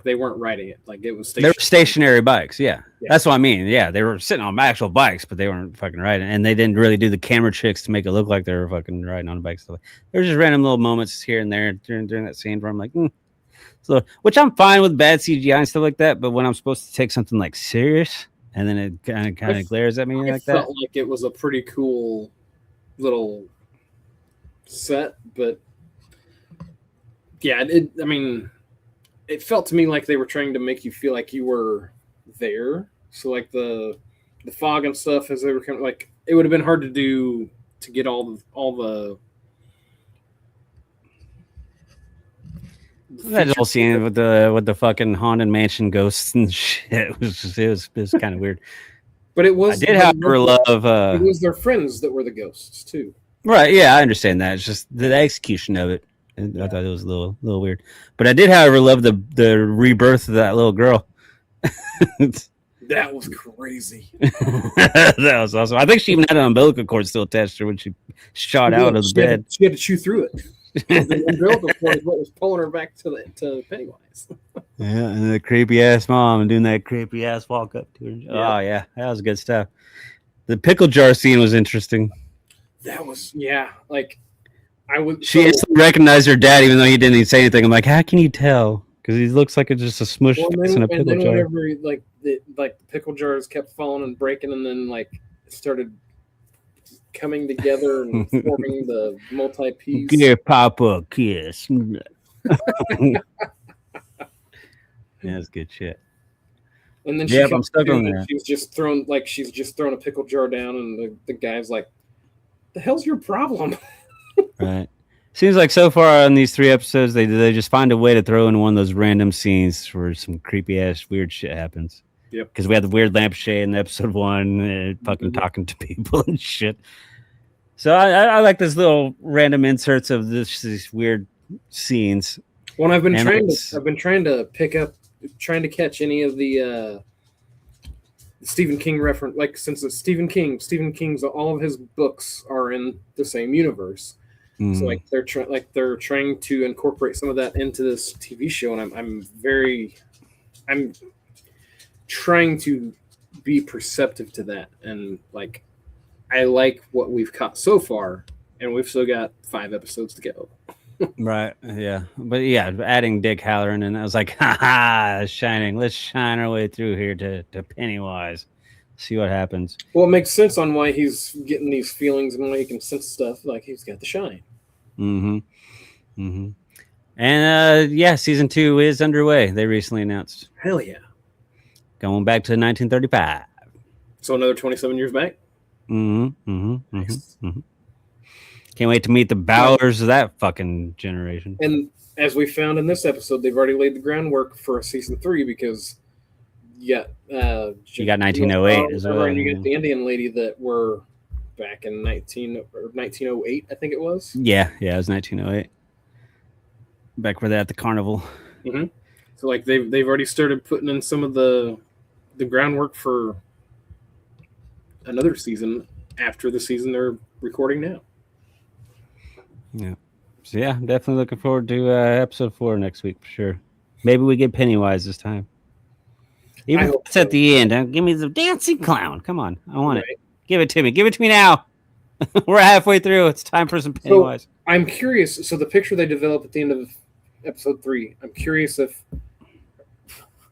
they weren't riding it. Like it was they were stationary bikes. Yeah, that's what I mean. Yeah, they were sitting on actual bikes, but they weren't fucking riding, and they didn't really do the camera tricks to make it look like they were fucking riding on a bike. So there were just random little moments here and there during that scene where I'm like, So, which I'm fine with bad CGI and stuff like that, but when I'm supposed to take something like serious, and then it kind of glares at me like that, felt like it was a pretty cool little set, but yeah, it felt to me like they were trying to make you feel like you were there. So like the fog and stuff, as they were kind of like, it would have been hard to do to get all the that whole scene with the fucking haunted mansion ghosts and shit. It was kind of weird. But it was. I did, however, love. It was their friends that were the ghosts too. Right? Yeah, I understand that. It's just the execution of it. I thought it was a little weird. But I did, however, love the rebirth of that little girl. That was crazy. That was awesome. I think she even had an umbilical cord still attached to her when she shot out of the bed. She had to chew through it. The umbilical cord is what was pulling her back to Pennywise. Yeah, and the creepy ass mom and doing that creepy ass walk up to her. Yeah. Oh yeah, that was good stuff. The pickle jar scene was interesting. That was like She instantly recognized her dad even though he didn't even say anything. I'm like, how can you tell? Because he looks like it's just a smush in a pickle jar. Whenever the pickle jars kept falling and breaking, and then like it started coming together and forming the multi-piece. Give Papa a kiss. That's good shit. And then I'm stuck on that. She's just thrown a pickle jar down, and the guy's like, "The hell's your problem?" Right. Seems like so far on these 3 episodes, they just find a way to throw in one of those random scenes where some creepy ass weird shit happens. Yep. Because we had the weird lampshade in episode 1, fucking talking to people and shit. So I like this little random inserts of these weird scenes. Well, I've been trying to catch any of the Stephen King reference, like since it's Stephen King's all of his books are in the same universe. So like they're trying to incorporate some of that into this TV show, and I'm trying to be perceptive to that, and like I like what we've caught so far, and we've still got 5 episodes to go. Right. Yeah. But yeah, adding Dick Halloran, and I was like, ha, Shining. Let's shine our way through here to Pennywise. See what happens. Well, it makes sense on why he's getting these feelings and why he can sense stuff. Like he's got the shine. And season 2 is underway. They recently announced. Hell yeah. Going back to 1935. So another 27 years back. Nice. Can't wait to meet the Bowers of that fucking generation. And as we found in this episode, they've already laid the groundwork for a season 3 because you got 1908 as well. And you got the Indian lady that were back in 1908, I think it was. Yeah, it was 1908. Back where they're at the carnival. Mm-hmm. So like they've already started putting in some of the groundwork for another season after the season they're recording now. Yeah. So yeah, I'm definitely looking forward to episode 4 next week for sure. Maybe we get Pennywise this time. Even if it's at the end. Give me the dancing clown. Come on. I want it. Give it to me. Give it to me now. We're halfway through. It's time for some Pennywise. So, I'm curious. So the picture they developed at the end of episode 3, I'm curious if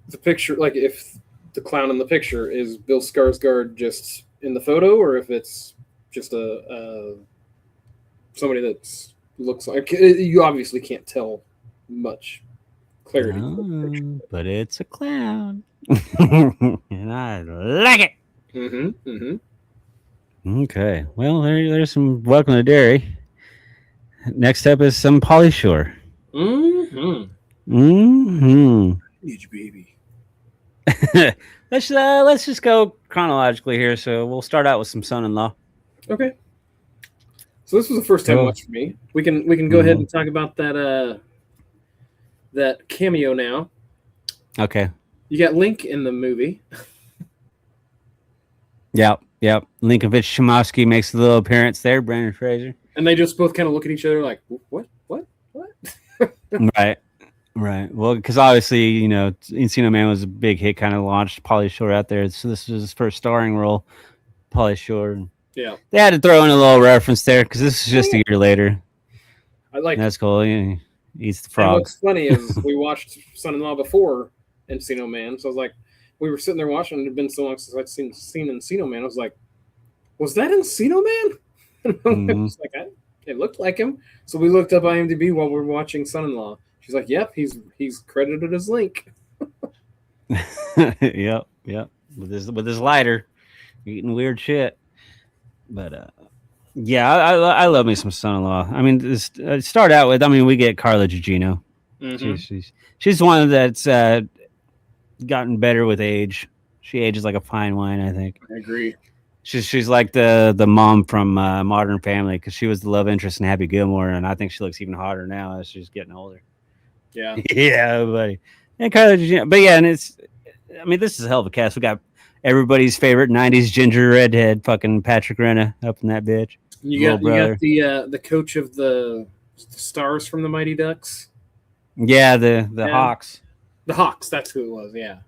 the picture, like if the clown in the picture is Bill Skarsgård just in the photo, or if it's just a somebody that looks like, you obviously can't tell much clarity. But it's a clown. And I like it. Okay. Well, there's some Welcome to Derry. Next up is some Pauly Shore. Need you, baby. Let's just go chronologically here. So we'll start out with some Son-in-Law. Okay. So this was the first time watch for me. We can go ahead and talk about that cameo now. Okay. You got Link in the movie. Yep. Linkovich Shimoski makes a little appearance there. Brandon Fraser. And they just both kind of look at each other like, what? Right. Well, because obviously, Encino Man was a big hit, kind of launched Pauly Shore out there. So this was his first starring role, Pauly Shore. Yeah. They had to throw in a little reference there because this is just a year later. That's cool. Yeah, he eats the frog. What's funny is we watched Son-in-Law before Encino Man. So I was like, we were sitting there watching. It had been so long since I'd seen Encino Man. I was like, was that Encino Man? I was like, it looked like him. So we looked up IMDb while we were watching Son-in-Law. She's like, yep, he's credited as Link. Yep. With his lighter, eating weird shit. But I love me some Son-in-Law. I mean, start out with, we get Carla Gugino. She's one that's gotten better with age. She ages like a fine wine, I think. I agree. She's like the mom from Modern Family, because she was the love interest in Happy Gilmore, and I think she looks even hotter now as she's getting older. Yeah. Yeah, buddy. And Carla Gugino. But yeah, and this is a hell of a cast. We got everybody's favorite 90s ginger redhead, fucking Patrick Renna up in that bitch. You got the coach of the Stars from the Mighty Ducks. Yeah, the Hawks. The Hawks, that's who it was, yeah.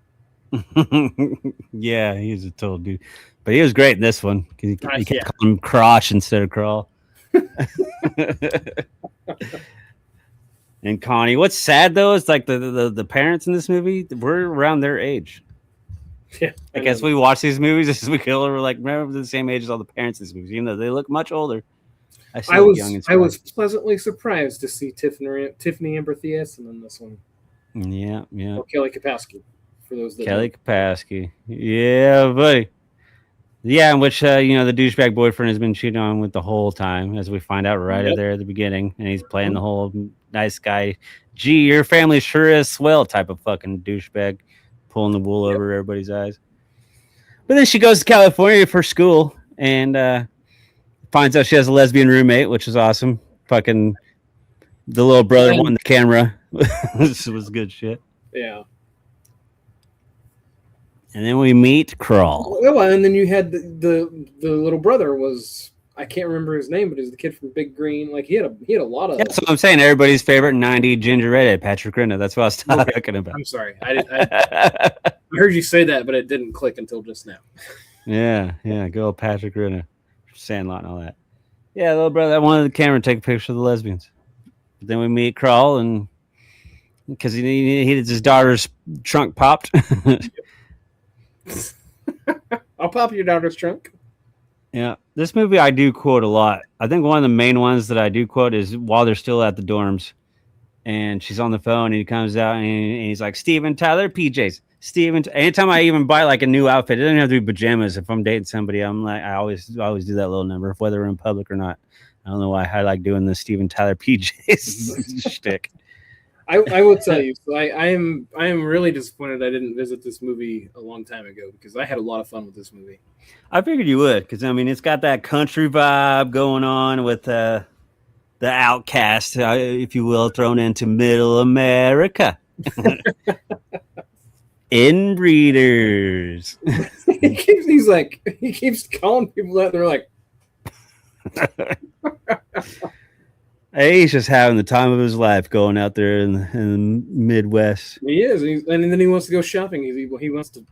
Yeah, he's a total dude. But he was great in this one because he kept calling him Crosh instead of Crawl. And Connie, what's sad though is like the parents in this movie were around their age. Yeah, I guess we watch these movies as we go. We're like, remember, we're the same age as all the parents in these movies, even though they look much older. I still look young and I was pleasantly surprised to see Tiffany Amber Thiessen in this one. Yeah. Or Kelly Kapowski, for those that Kelly Kapowski. Yeah, buddy. Yeah, in which the douchebag boyfriend has been cheating on with the whole time, as we find out right there at the beginning, and he's playing the whole nice guy. Gee, your family sure is swell type of fucking douchebag, pulling the wool over everybody's eyes. But then she goes to California for school and finds out she has a lesbian roommate, which is awesome. Fucking the little brother won the camera. This was good shit. Yeah. And then we meet Crawl. Well, and then you had the little brother was, I can't remember his name, but he's the kid from Big Green. Like he had a lot of. That's what I'm saying. Everybody's favorite 90 ginger redhead, Patrick Rinna. That's what I was talking about. I'm sorry. I heard you say that, but it didn't click until just now. Yeah. Go Patrick Rinna, Sandlot and all that. Yeah, little brother, I wanted the camera to take a picture of the lesbians. But then we meet Crawl, and because he had his daughter's trunk popped. I'll pop your daughter's trunk. Yeah, this movie I do quote a lot. I think one of the main ones that I do quote is while they're still at the dorms, and she's on the phone, and he comes out, and he's like, "Steven Tyler PJs." Anytime I even buy like a new outfit, it doesn't have to be pajamas. If I'm dating somebody, I'm like, I always do that little number, whether we're in public or not. I don't know why I like doing the Steven Tyler PJs shtick. I will tell you. So I am really disappointed I didn't visit this movie a long time ago, because I had a lot of fun with this movie. I figured you would, because I mean it's got that country vibe going on with the outcast, if you will, thrown into Middle America. Inbreeders. he keeps calling people that, they're like. Hey, he's just having the time of his life going out there in the Midwest. He is, and then he wants to go shopping. He wants to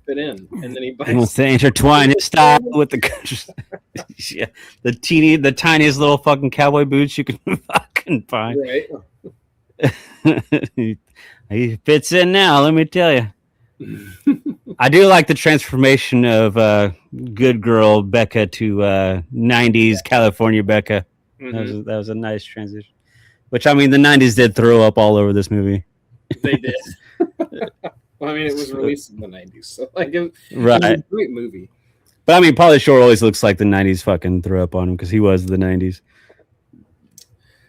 fit in, and then he wants to intertwine his style with the country. Yeah, the tiniest little fucking cowboy boots you can fucking find. Right. He fits in now. Let me tell you. I do like the transformation of good girl Becca to 90s California Becca. Mm-hmm. That was a nice transition. Which, I mean, the 90s did throw up all over this movie. They did. Well, I mean, it was released in the 90s, so like it was a great movie. But I mean, Pauly Shore always looks like the 90s fucking threw up on him, because he was the 90s.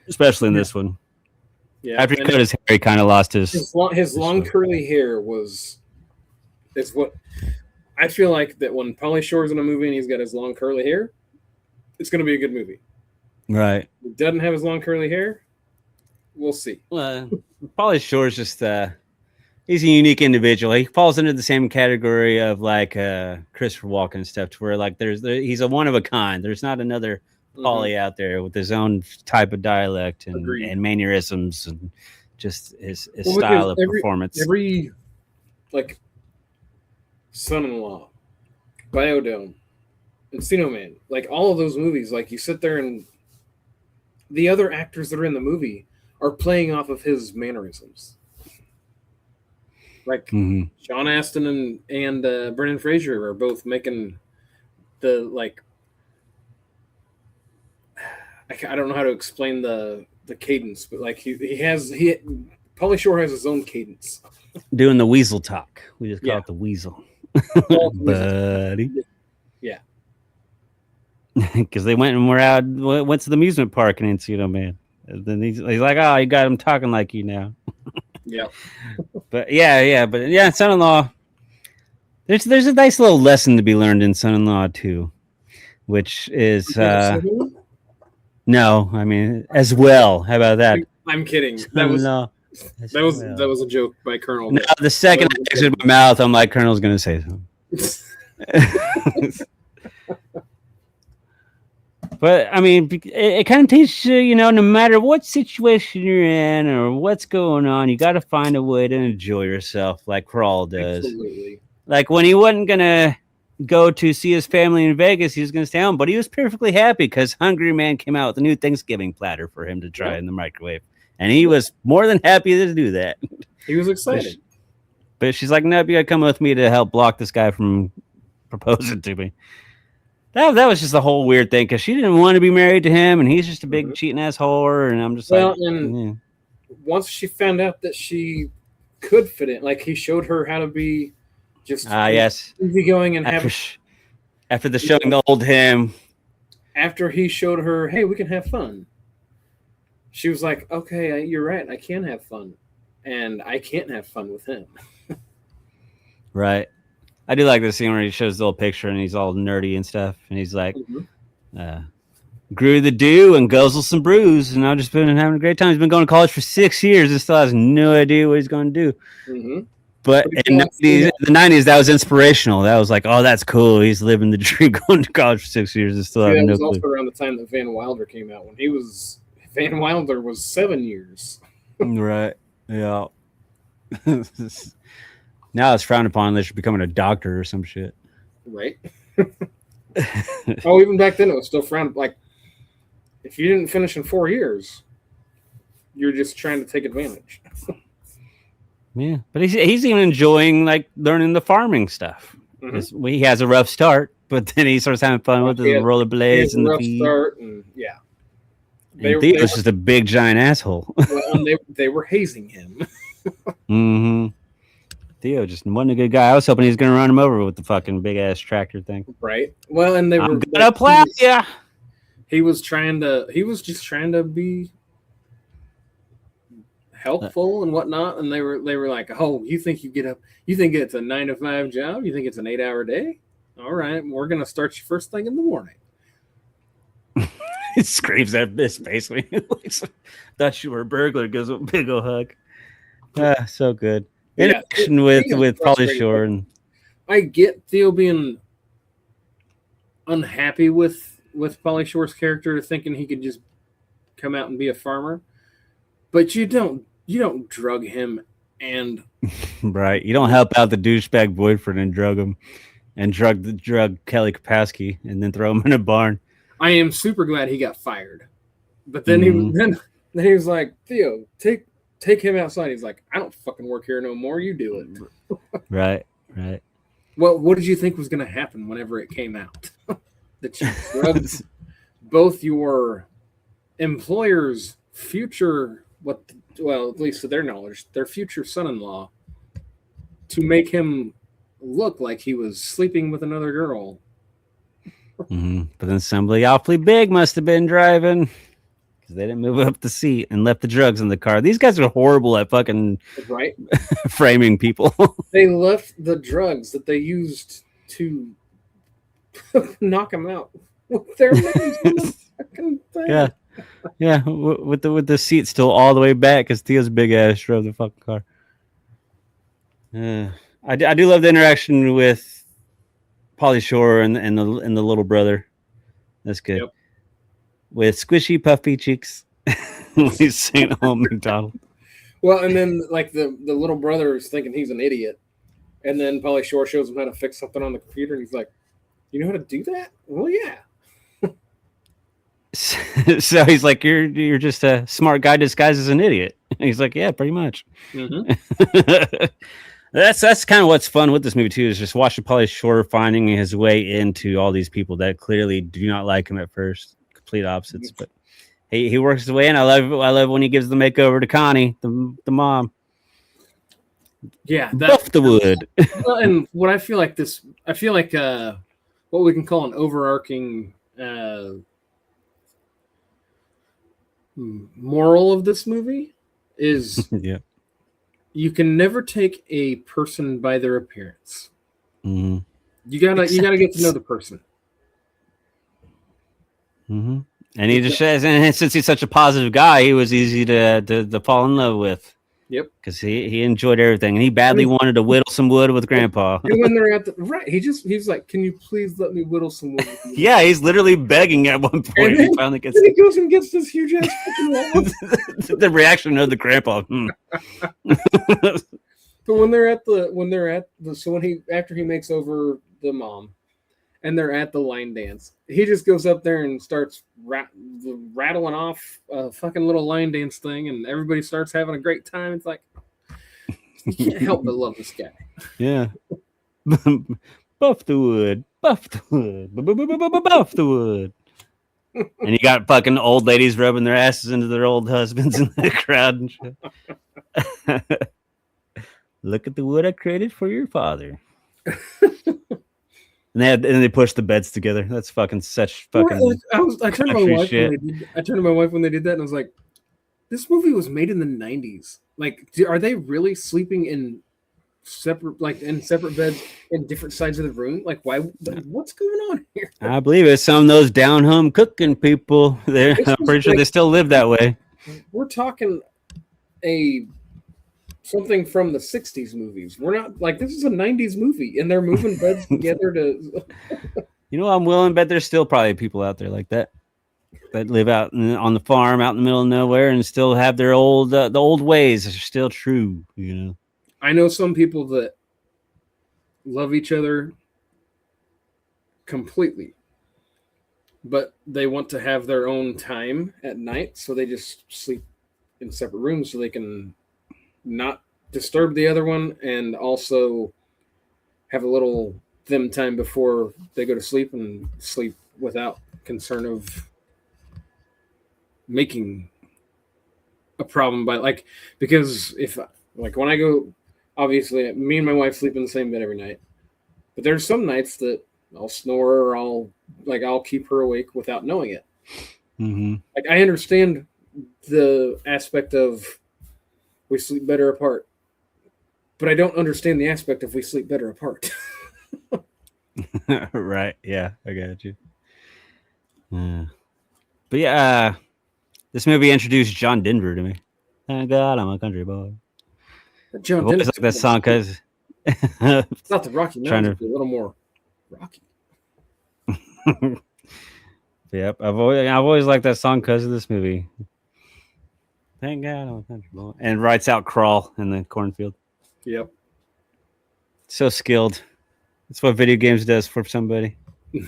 Especially in this one. Yeah. After he cut his hair, he kind of lost his long curly hair is what I feel like, that when Pauly Shore's in a movie and he's got his long curly hair, it's going to be a good movie. Right. If he doesn't have his long curly hair, we'll see. Well, Pauly Shore's just he's a unique individual. He falls into the same category of like Christopher Walken and stuff, to where like he's a one of a kind. There's not another Pauly out there with his own type of dialect and mannerisms and just his style of performance. Every like Son-in-Law, Biodome, Encino Man, like all of those movies, like you sit there and the other actors that are in the movie are playing off of his mannerisms. Like Sean Astin and Brendan Fraser are both making the like. I don't know how to explain the cadence, but like Pauly Shore has his own cadence. Doing the weasel talk. We just call it the weasel. Buddy. Yeah. Because they went to the amusement park in Encino Man. And then he's like, "Oh, you got him talking like you now." Yeah. But Son-in-Law. There's a nice little lesson to be learned in Son-in-Law too, which is no, I mean as well. How about that? I'm kidding. That was a joke by Colonel. No, the second I exited my mouth, I'm like, Colonel's gonna say something. But I mean, it kind of teaches you, no matter what situation you're in or what's going on, you got to find a way to enjoy yourself, like Crawl does. Absolutely. Like when he wasn't gonna go to see his family in Vegas, he was gonna stay home, but he was perfectly happy because Hungry Man came out with a new Thanksgiving platter for him to try in the microwave, and he was more than happy to do that. He was excited. But she's like, nope, you gotta come with me to help block this guy from proposing to me. That was just a whole weird thing because she didn't want to be married to him, and he's just a big cheating ass whore. And I'm just and once she found out that she could fit in, like he showed her how to be just yes, easygoing and after the showing the old him. After he showed her, hey, we can have fun. She was like, okay, you're right. I can have fun, and I can't have fun with him. Right. I do like the scene where he shows the little picture and he's all nerdy and stuff, and he's like, grew the do and guzzle some brews, and I've just been having a great time. He's been going to college for 6 years and still has no idea what he's going to do. Mm-hmm. But in the 90s, that was inspirational. That was like, oh, that's cool. He's living the dream, going to college for 6 years and still having no clue. That was also around the time that Van Wilder came out. Van Wilder was 7 years. Right. Yeah. Now it's frowned upon unless you're becoming a doctor or some shit. Right. Oh, even back then it was still frowned. Like, if you didn't finish in 4 years, you're just trying to take advantage. Yeah, but he's even enjoying like learning the farming stuff. Mm-hmm. He has a rough start, but then he starts having fun with the rollerblades and the feed. Theo's just a big giant asshole. Well, they were hazing him. Mm-hmm. Theo just wasn't a good guy. I was hoping he was going to run him over with the fucking big ass tractor thing. Right. Well, and they were gonna plow ya. He was just trying to be helpful and whatnot, and they were like, oh, you think it's a 9 to 5 job? You think it's an 8-hour day? All right, we're gonna start you first thing in the morning. He screams at this basically. Thought you were a burglar. Gives a big old hug. So good. Interaction with Pauly Shore, and I get Theo being unhappy with Pauly Shore's character, thinking he could just come out and be a farmer, but you don't drug him and right. You don't help out the douchebag boyfriend and drug him, and drug Kelly Kapowski and then throw him in a barn. I am super glad he got fired, but then he was like, Theo, take him outside. He's like, I don't fucking work here no more. You do it. Right. Well, what did you think was going to happen whenever it came out? That you drugged both your employer's future, at least to their knowledge, their future son-in-law, to make him look like he was sleeping with another girl. Mm-hmm. But then somebody awfully big must have been driving. They didn't move up the seat and left the drugs in the car. These guys are horrible at fucking framing people. They left the drugs that they used to knock them out with their names on the fucking thing. Yeah. With the seat still all the way back because Theo's big ass drove the fucking car. I do love the interaction with Pauly Shore and the little brother. That's good. Yep. With squishy, puffy cheeks. He's saying, oh, McDonald. Well, and then, like, the little brother is thinking he's an idiot. And then Pauly Shore shows him how to fix something on the computer. And he's like, you know how to do that? Well, yeah. So he's like, you're just a smart guy disguised as an idiot. And he's like, yeah, pretty much. Mm-hmm. That's kind of what's fun with this movie, too, is just watching Pauly Shore finding his way into all these people that clearly do not like him at first. Complete opposites, but he works his way in. I love when he gives the makeover to Connie, the mom. Yeah, buff the wood. Well, and what I feel like what we can call an overarching moral of this movie is you can never take a person by their appearance. Mm-hmm. You gotta get to know the person. Mm-hmm. And he just says, and since he's such a positive guy, he was easy to fall in love with. Yep, because he enjoyed everything, and he badly wanted to whittle some wood with Grandpa. And when they're at he's like, "Can you please let me whittle some wood?" Yeah, he's literally begging at one point. And then, he finally gets. He goes and gets this huge ass fucking log. The reaction of the Grandpa. But after he makes over the mom, and they're at the line dance, he just goes up there and starts rattling off a fucking little line dance thing, and everybody starts having a great time. It's like, You can't help but love this guy. Yeah. Buff the wood. Buff the wood. Buff the wood. And you got fucking old ladies rubbing their asses into their old husbands in the crowd and shit. Look at the wood I created for your father. And they pushed the beds together. That's fucking such fucking. I turned to my wife when they did that, and I was like, "This movie was made in the '90s. Like, are they really sleeping in separate beds in different sides of the room? Like, why? What's going on here?" I believe it's some of those down home cooking people. I'm pretty sure they still live that way. We're talking something from the 60s movies. We're not like, this is a 90s movie and they're moving beds together to I'm willing to bet there's still probably people out there like that live out on the farm out in the middle of nowhere and still have their old the old ways are still true. I know some people that love each other completely, but they want to have their own time at night, so they just sleep in separate rooms so they can not disturb the other one and also have a little them time before they go to sleep and sleep without concern of making a problem because if when I go, obviously me and my wife sleep in the same bed every night, but there's some nights that I'll snore or I'll keep her awake without knowing it. Mm-hmm. Like, I understand the aspect of we sleep better apart, but I don't understand the aspect of we sleep better apart. Right. Yeah, I got you. But yeah, this movie introduced John Denver to me. Thank God I'm a country boy. John Denver, like that song because it's not the Rocky Mountains, a little more rocky. Yep, I've always liked that song because of this movie. Thank God I'm a country boy. And writes out crawl in the cornfield. Yep. So skilled. That's what video games does for somebody. Do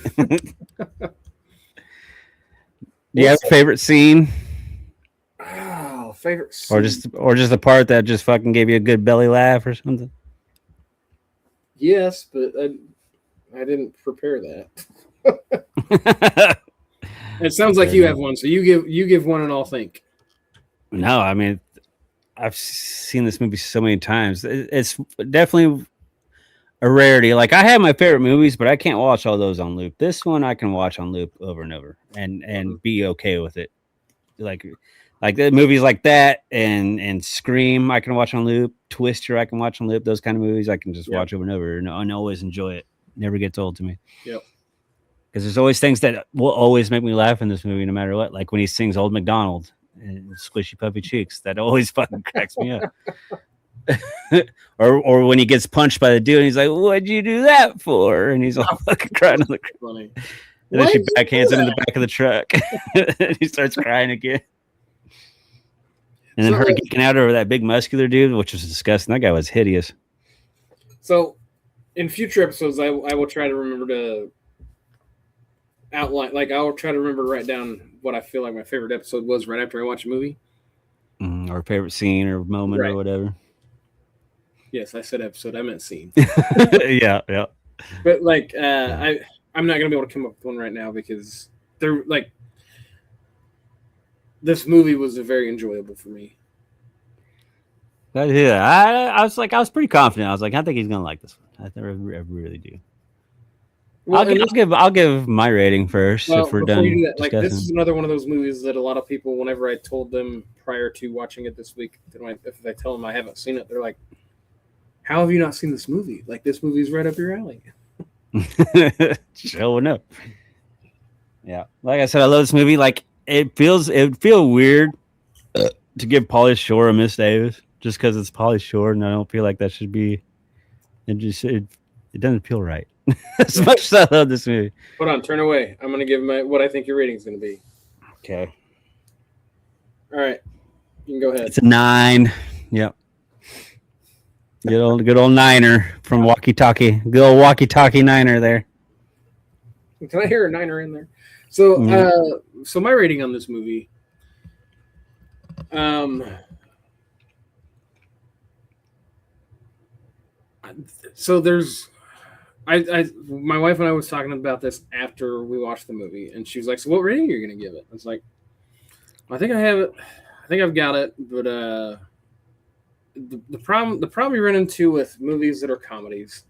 you have a favorite scene? Oh, favorite scene. Or just the part that just fucking gave you a good belly laugh or something? Yes, but I didn't prepare that. It sounds like you have one, so you give one and I'll think. No, I mean, I've seen this movie so many times. It's definitely a rarity. Like, I have my favorite movies, but I can't watch all those on loop. This one I can watch on loop over and over and be okay with it. Like the movies like that and Scream I can watch on loop. Twister I can watch on loop. Those kind of movies I can just watch over and over and always enjoy it. Never gets old to me. Yep. Because there's always things that will always make me laugh in this movie, no matter what. Like when he sings "Old MacDonald" and "Squishy Puffy Cheeks," that always fucking cracks me up. or when he gets punched by the dude, and he's like, "What'd you do that for?" And he's all fucking crying on the ground. And then she backhands him in the back of the truck. And he starts crying again. And then her geeking out over that big muscular dude, which was disgusting. That guy was hideous. So, in future episodes, I will try to remember to outline, I'll try to remember to write down what I feel like my favorite episode was right after I watch a movie. Or favorite scene or moment or whatever. Yes, I said episode. I meant scene. Yeah. But I'm not gonna be able to come up with one right now because they're this movie was very enjoyable for me. Yeah, I was pretty confident. I was like, I think he's gonna like this one. I really do. Well, I'll give my rating first if we're done. You do that, this is another one of those movies that a lot of people, whenever I told them prior to watching it this week, if I tell them I haven't seen it, they're like, "How have you not seen this movie? Like, this movie's right up your alley." Showing up. Yeah, like I said, I love this movie. Like it would feel weird to give Pauly Shore a Miss Davis just because it's Pauly Shore, and I don't feel like that should be. It doesn't feel right. As much as I love this movie. Hold on, turn away. I'm gonna give what I think your rating is gonna be. Okay. All right, you can go ahead. It's a 9. Yep. Good old Niner from Walkie Talkie. Good old Walkie Talkie Niner there. Can I hear a Niner in there? So, so my rating on this movie, So there's, my wife and I was talking about this after we watched the movie, and she was like, "So what rating are you gonna give it?" I was like, "I think I have it. I think I've got it." But the problem you run into with movies that are comedies,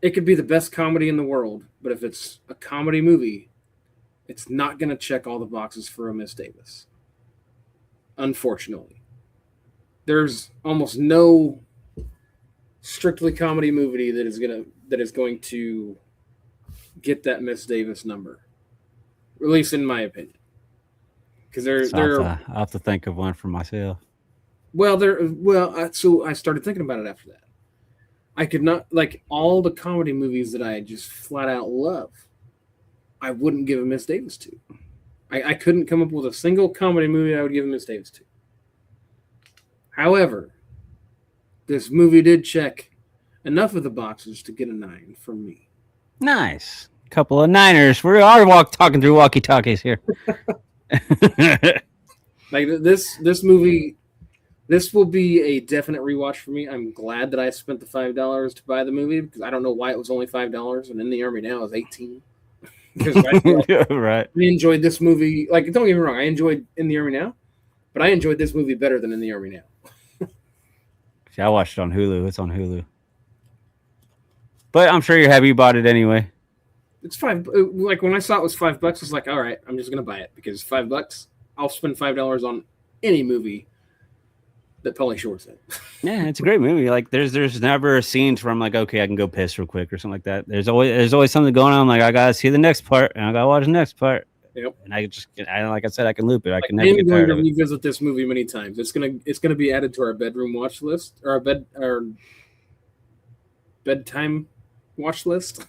it could be the best comedy in the world, but if it's a comedy movie, it's not gonna check all the boxes for a Miss Davis. Unfortunately, there's almost no strictly comedy movie that is going to get that Miss Davis number, at least in my opinion. Because I'll have to think of one for myself. So I started thinking about it after that. I could not, like, all the comedy movies that I just flat out love, I wouldn't give a Miss Davis to. I couldn't come up with a single comedy movie I would give a Miss Davis to. However, this movie did check enough of the boxes to get a 9 from me. Nice. Couple of Niners. We are talking through walkie-talkies here. Like this movie, this will be a definite rewatch for me. I'm glad that I spent the $5 to buy the movie, because I don't know why it was only $5 and In the Army Now is $18. Because right. I enjoyed this movie. Like, don't get me wrong, I enjoyed In the Army Now, but I enjoyed this movie better than In the Army Now. See, I watched it on Hulu. It's on Hulu. But I'm sure you're happy you bought it anyway. It's $5. Like, when I saw it was $5, I was like, all right, I'm just gonna buy it, because $5, I'll spend $5 on any movie that Pauly Shore said. Yeah, it's a great movie. Like, there's never scenes where I'm like, okay, I can go piss real quick or something like that. There's always something going on. I'm like, I gotta see the next part, and I gotta watch the next part. Yep. And like I said, I can loop it. I can I never am get going tired to of it. revisit this movie many times. It's gonna be added to our bedroom watch list, or our bedtime watch list.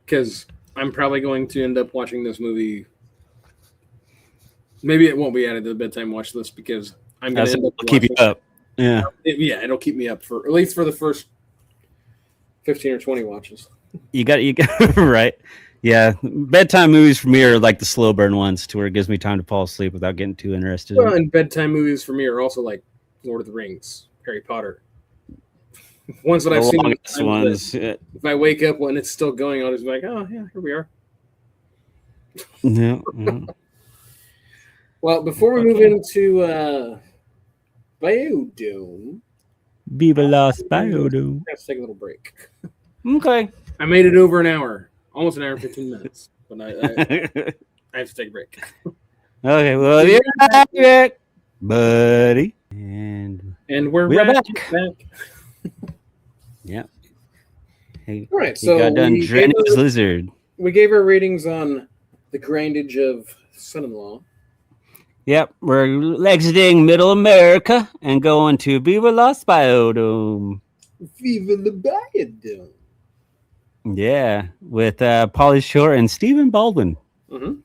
Because I'm probably going to end up watching this movie. Maybe it won't be added to the bedtime watch list, because I'm going to end up keep you up. Yeah. It'll keep me up for at least for the first 15 or 20 watches. You got right. Yeah, bedtime movies for me are like the slow burn ones, to where it gives me time to fall asleep without getting too interested. Well, and bedtime movies for me are also like Lord of the Rings, Harry Potter. Ones that I've seen. Ones. If I wake up when it's still going, I'll just be like, oh yeah, here we are. Yeah. Well, before we move into Biodome, Viva Las Biodome. Let's take a little break. Okay. I made it over an hour, almost an hour and 15 minutes, but I have to take a break. Okay, well, you're back, buddy. And we're back. Yeah. Hey, all right, he so got done draining his lizard. We gave our ratings on the grindage of Son-in-Law. Yep, we're exiting Middle America and going to Viva Las Biodome. Viva the Biodome. Yeah, with Pauly Shore and Stephen Baldwin. Mm-hmm.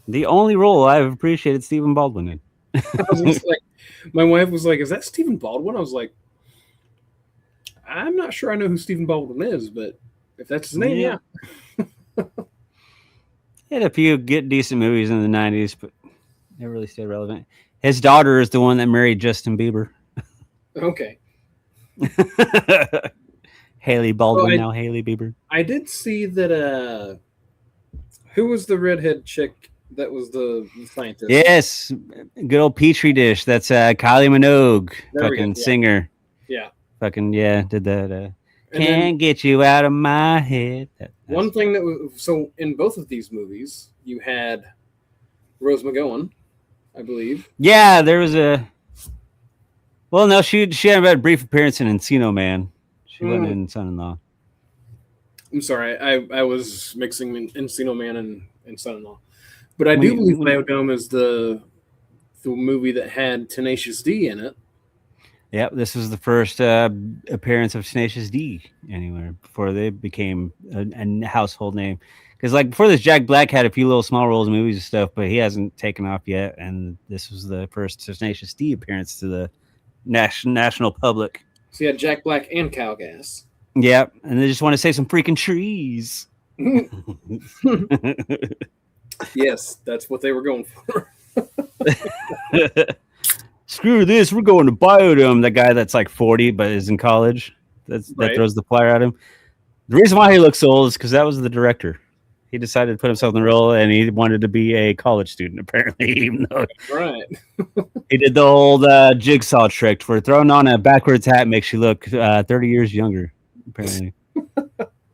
The only role I've appreciated Stephen Baldwin in. I was just like, my wife was like, "Is that Stephen Baldwin?" I was like, "I'm not sure I know who Stephen Baldwin is, but if that's his name, yeah." He had a few decent movies in the 90s, but they really stayed relevant. His daughter is the one that married Justin Bieber. Okay. Haley Baldwin, now Haley Bieber. I did see that. Who was the redhead chick that was the scientist? Yes, good old Petri dish. That's Kylie Minogue, fucking singer. Yeah. Fucking did that. Can't get you out of my head. One thing that was so in both of these movies, you had Rose McGowan, I believe. Yeah, there was a. Well, no, she had a brief appearance in Encino Man. She wasn't in Son-in-Law. I'm sorry, I was mixing Encino Man and Son-in-Law, but I do believe Biodome is the movie that had Tenacious D in it. Yep, this was the first appearance of Tenacious D anywhere before they became a household name. Because like before this, Jack Black had a few little small roles in movies and stuff, but he hasn't taken off yet. And this was the first Tenacious D appearance to the national public. So you had Jack Black and Kyle Gass. Yep, and they just want to say some freaking trees. Yes, that's what they were going for. screw this, we're going to BUUUUDDY. That guy that's like 40 but is in college. That throws the flyer at him. The reason why he looks so old is because that was the director. He decided to put himself in the role, and he wanted to be a college student, apparently, even though he did the old jigsaw trick where throwing on a backwards hat makes you look 30 years younger, apparently.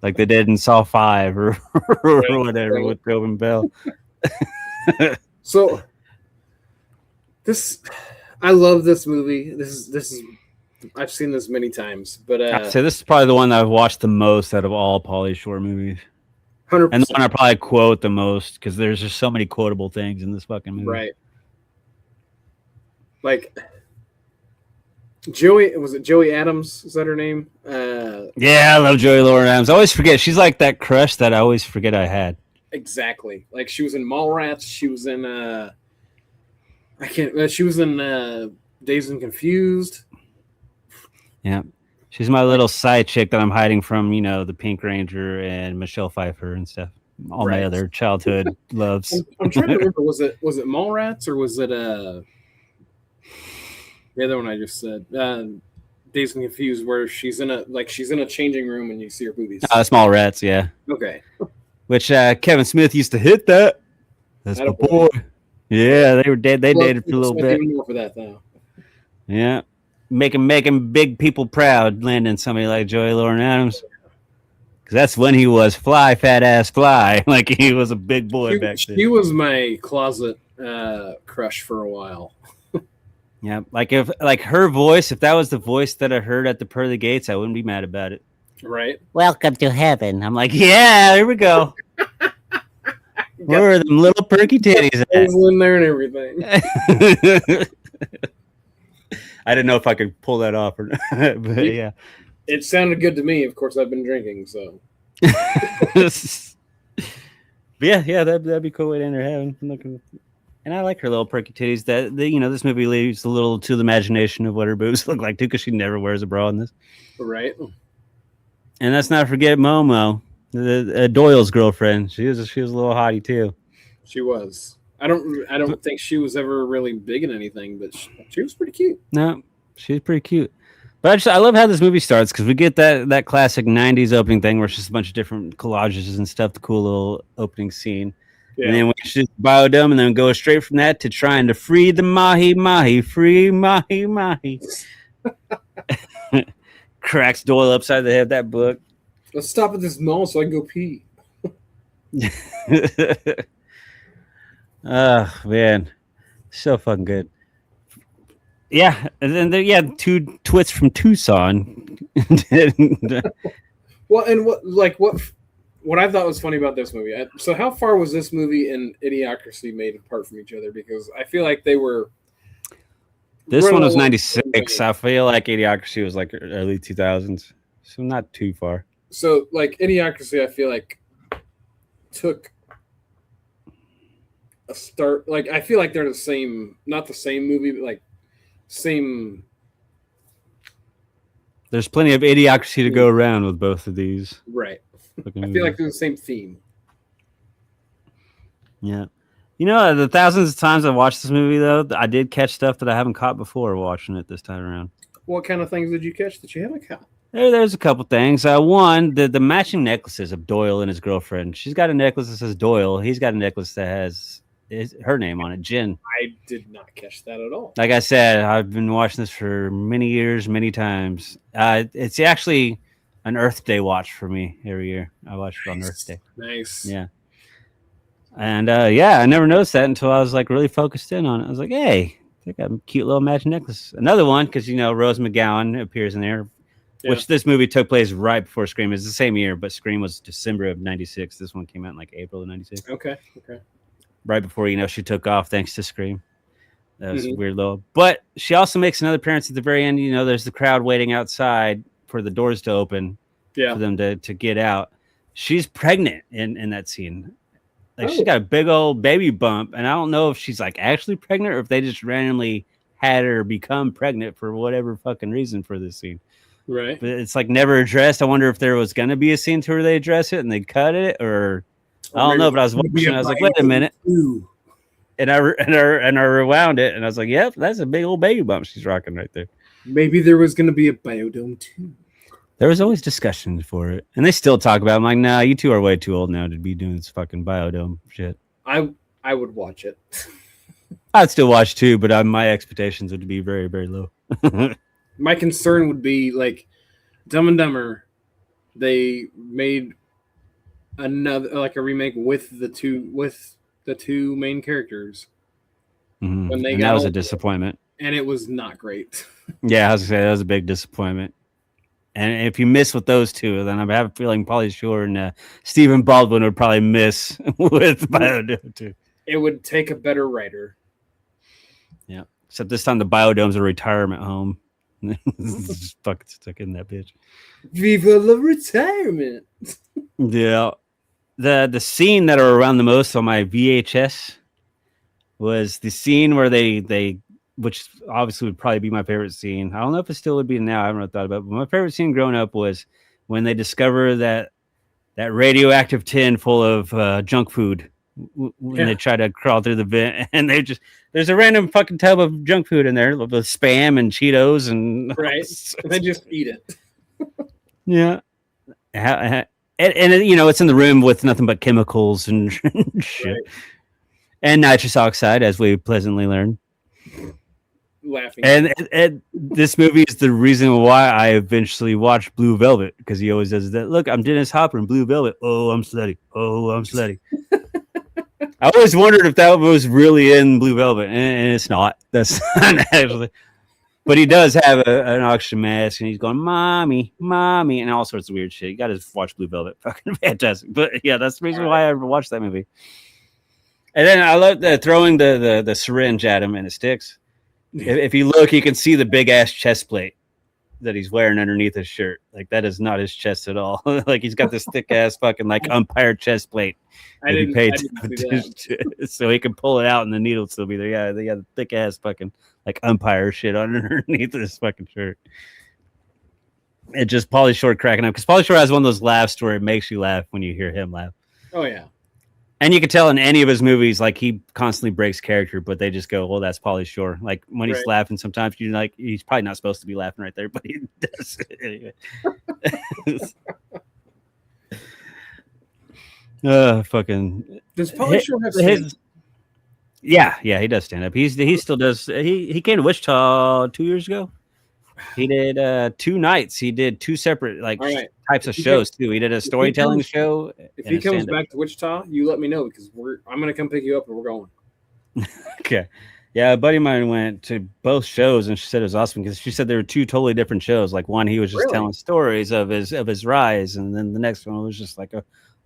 Like they did in Saw 5 or whatever with Tobin Bell. So I love this movie. This is I've seen this many times, but I'd say this is probably the one that I've watched the most out of all Pauly Shore movies. 100%. And the one I probably quote the most because there's just so many quotable things in this fucking movie. Right. Like Joey, was it Joey Adams? Is that her name? Yeah, I love Joey Lauren Adams. I always forget. She's like that crush that I always forget I had. Exactly. Like she was in Mallrats. She was in she was in Dazed and Confused. Yeah. She's my little side chick that I'm hiding from, the Pink Ranger and Michelle Pfeiffer and stuff. All my other childhood loves. I'm trying to remember. Was it Mallrats or was it the other one I just said? Dazed and Confused, where she's in a changing room and you see her boobies. Mallrats, yeah. Okay. Which Kevin Smith used to hit that. That's my boy. Yeah, they were dead. They dated for a little bit. Even more for that though. Yeah. Making big people proud, landing somebody like Joey Lauren Adams. Because that's when he was fly, fat ass fly. Like he was a big boy back then. She was my closet crush for a while. Yeah, like if her voice, if that was the voice that I heard at the pearly gates, I wouldn't be mad about it. Right. Welcome to heaven. I'm like, yeah, here we go. Where are them little perky titties at? In there and everything. I didn't know if I could pull that off or not, but yeah. It sounded good to me. Of course, I've been drinking, so. yeah, that'd be a cool way to enter heaven. And I like her little perky titties. This movie leaves a little to the imagination of what her boobs look like too, because she never wears a bra in this. Right. And let's not forget Momo, Doyle's girlfriend. She was a little hottie too. She was. I don't think she was ever really big in anything, but she was pretty cute. No, she was pretty cute. But I love how this movie starts because we get that classic 90s opening thing where it's just a bunch of different collages and stuff, the cool little opening scene. Yeah. And then we just BUUUUDDY and then go straight from that to trying to free the mahi, free mahi. Cracks Doyle upside the head with that book. Let's stop at this mall so I can go pee. Oh, man. So fucking good. Yeah. And then, two twits from Tucson. Well, and what I thought was funny about this movie. So how far was this movie and Idiocracy made apart from each other? Because I feel like they were... This one was 96. I feel like Idiocracy was like early 2000s. So not too far. So like Idiocracy, I feel like took a start. Like I feel like they're the same, not the same movie, but like same. There's plenty of Idiocracy to go around with both of these. Right. I feel like they're the same theme. Yeah. The thousands of times I watched this movie, though, I did catch stuff that I haven't caught before watching it this time around. What kind of things did you catch that you haven't caught? There's a couple things. One, the matching necklaces of Doyle and his girlfriend. She's got a necklace that says Doyle. He's got a necklace that has her name on it, Jen. I did not catch that at all. Like I said, I've been watching this for many years, many times. It's actually an Earth Day watch for me every year. I watch it on Earth Day. Nice. Yeah. And I never noticed that until I was like really focused in on it. I was like, hey, they got a cute little matching necklace. Another one, because Rose McGowan appears in there, which this movie took place right before Scream. It's the same year, but Scream was December of 96. This one came out in like April of 96. Okay. Right before, she took off thanks to Scream. That was weird little. But she also makes another appearance at the very end. There's the crowd waiting outside for the doors to open for them to get out. She's pregnant in that scene. Like she's got a big old baby bump, and I don't know if she's like actually pregnant or if they just randomly had her become pregnant for whatever fucking reason for this scene. Right. But it's like never addressed. I wonder if there was going to be a scene to where they address it and they cut it, or I don't know. But I was watching, I was like, wait a minute. I rewound it, and I was like, "Yep, that's a big old baby bump she's rocking right there." Maybe there was going to be a Biodome 2. There was always discussions for it, and they still talk about it. I'm like, nah, you two are way too old now to be doing this fucking Biodome shit. I would watch it. I'd still watch too, but my expectations would be very, very low. My concern would be like Dumb and Dumber. They made another like a remake with the two main characters. Mm-hmm. When that was a disappointment, and it was not great. Yeah, I was gonna say that was a big disappointment. And if you miss with those two, then I have a feeling Pauly Shore and Stephen Baldwin would probably miss with Biodome too. It would take a better writer. Yeah, except this time the Biodome's a retirement home. Just fucking stuck in that bitch. Viva la retirement. Yeah, the scene that are around the most on my VHS was the scene where they which obviously would probably be my favorite scene. I don't know if it still would be now. I haven't really thought about it. But my favorite scene growing up was when they discover that radioactive tin full of junk food when they try to crawl through the vent, and there's a random fucking tub of junk food in there with Spam and Cheetos and they just eat it. Yeah. And it's in the room with nothing but chemicals and shit. Right. And nitrous oxide, as we pleasantly learned. Laughing. And this movie is the reason why I eventually watched Blue Velvet, because he always does that. Look, I'm Dennis Hopper in Blue Velvet. Oh, I'm slutty. Oh, I'm slutty. I always wondered if that was really in Blue Velvet, and it's not. That's not actually. But he does have an oxygen mask, and he's going, "Mommy, mommy," and all sorts of weird shit. You got to watch Blue Velvet. Fucking fantastic. But yeah, that's the reason why I ever watched that movie. And then I love throwing the syringe at him and it sticks. If you look, you can see the big ass chest plate that he's wearing underneath his shirt. Like, that is not his chest at all. Like, he's got this thick ass fucking like umpire chest plate. I didn't so he can pull it out and the needle will still be there. Yeah, they got a thick ass fucking like umpire shit underneath his fucking shirt. It just Pauly Shore cracking up, because Pauly Shore has one of those laughs where it makes you laugh when you hear him laugh. Oh yeah. And you can tell in any of his movies, like, he constantly breaks character, but they just go, well, that's Pauly Shore. Like, when he's laughing, sometimes you're like, he's probably not supposed to be laughing right there, but he does. Anyway. Fucking. Does Pauly Shore have stand-up? Yeah, he does stand up. He still does. He came to Wichita 2 years ago. He did 2 nights. He did 2 separate types of shows too. He did a storytelling show. If he comes back to Wichita, you let me know, because I'm gonna come pick you up and we're going. Okay. Yeah, a buddy of mine went to both shows and she said it was awesome, because she said there were 2 totally different shows. Like, one, he was just telling stories of his rise, and then the next one was just like a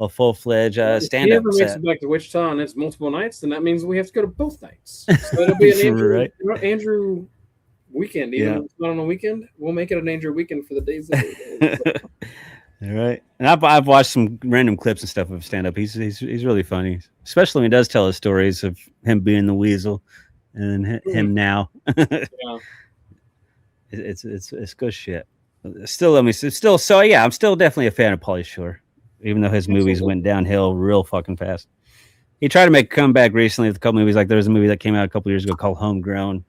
full-fledged stand-up. If he ever makes it back to Wichita and it's multiple nights, then that means we have to go to both nights. So it'll be an Andrew weekend. Even if it's not on a weekend, we'll make it an Andrew weekend for the days that All right. And I've watched some random clips and stuff of stand-up. He's really funny, especially when he does tell his stories of him being the weasel and him now. It's good shit. Still, I'm still definitely a fan of Pauly Shore, even though his movies went downhill real fucking fast. He tried to make a comeback recently with a couple movies. Like, there was a movie that came out a couple years ago called Homegrown.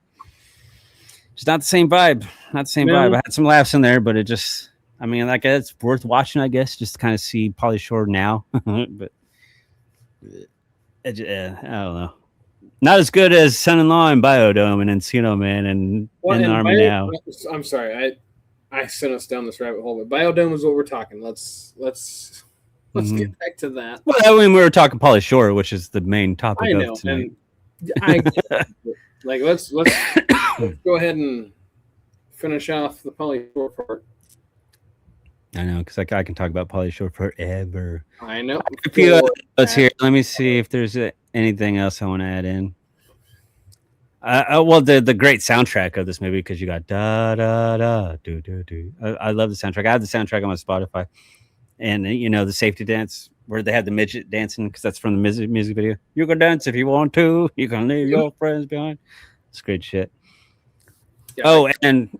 It's not the same vibe. Not the same vibe. I had some laughs in there, but it just, I mean, like, it's worth watching, I guess, just to kind of see Pauly Shore now. But I don't know. Not as good as Son-in-Law and Biodome and Encino Man and In the Army Now. I'm sorry, I sent us down this rabbit hole, but Biodome is what we're talking. Let's get back to that. Well, I mean, we were talking Pauly Shore, which is the main topic of tonight. Like, let's go ahead and finish off the Pauly Shore part. I know, because I can talk about Pauly Shore forever. I know. A few notes here. Let me see if there's anything else I want to add in. Well, the great soundtrack of this movie, because you got da da da do do do. I love the soundtrack. I have the soundtrack on my Spotify, and the safety dance where they had the midget dancing, because that's from the music video. You can dance if you want to. You can leave your friends behind. It's great shit. Yeah, and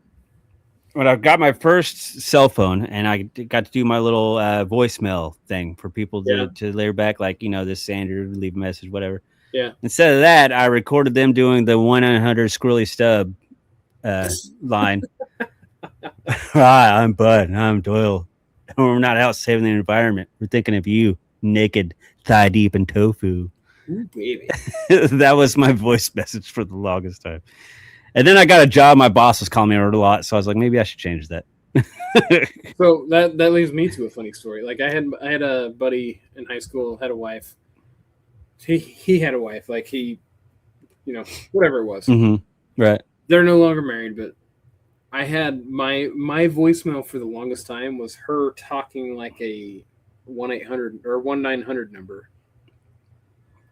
when I got my first cell phone, and I got to do my little voicemail thing for people to later back, like, this Andrew, leave a message, whatever. Yeah. Instead of that, I recorded them doing the 1-900 Squirrely Stub line. Hi, I'm Bud, and I'm Doyle. We're not out saving the environment. We're thinking of you, naked, thigh deep in tofu. Ooh, baby. That was my voice message for the longest time. And then I got a job. My boss was calling me a lot, so I was like, maybe I should change that. So that leads me to a funny story. Like I had a buddy in high school, had a wife. He had a wife. Like he, whatever it was. Mm-hmm. Right. They're no longer married, but I had my voicemail for the longest time was her talking like a 1-800 or 1-900 number.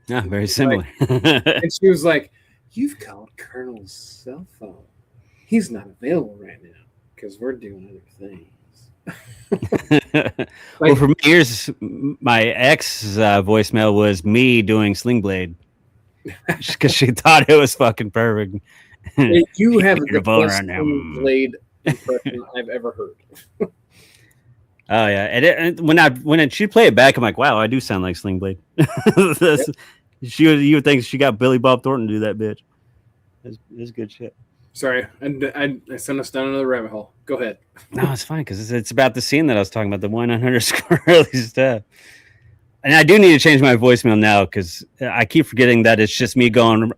Yeah, very similar. And she was like, "You've called Colonel's cell phone. He's not available right now because we're doing other things." Well, for me, here's my ex's voicemail was me doing Sling Blade because she thought it was fucking perfect. You have the best right Sling Blade impression I've ever heard. Oh yeah, and when she play it back, I'm like, wow, I do sound like Sling Blade. Yep. You would think she got Billy Bob Thornton to do that bitch. It's good shit. Sorry, I sent us down another rabbit hole. Go ahead. No, it's fine because it's about the scene that I was talking about, the 1-900 Squirrely stuff. And I do need to change my voicemail now because I keep forgetting that it's just me going.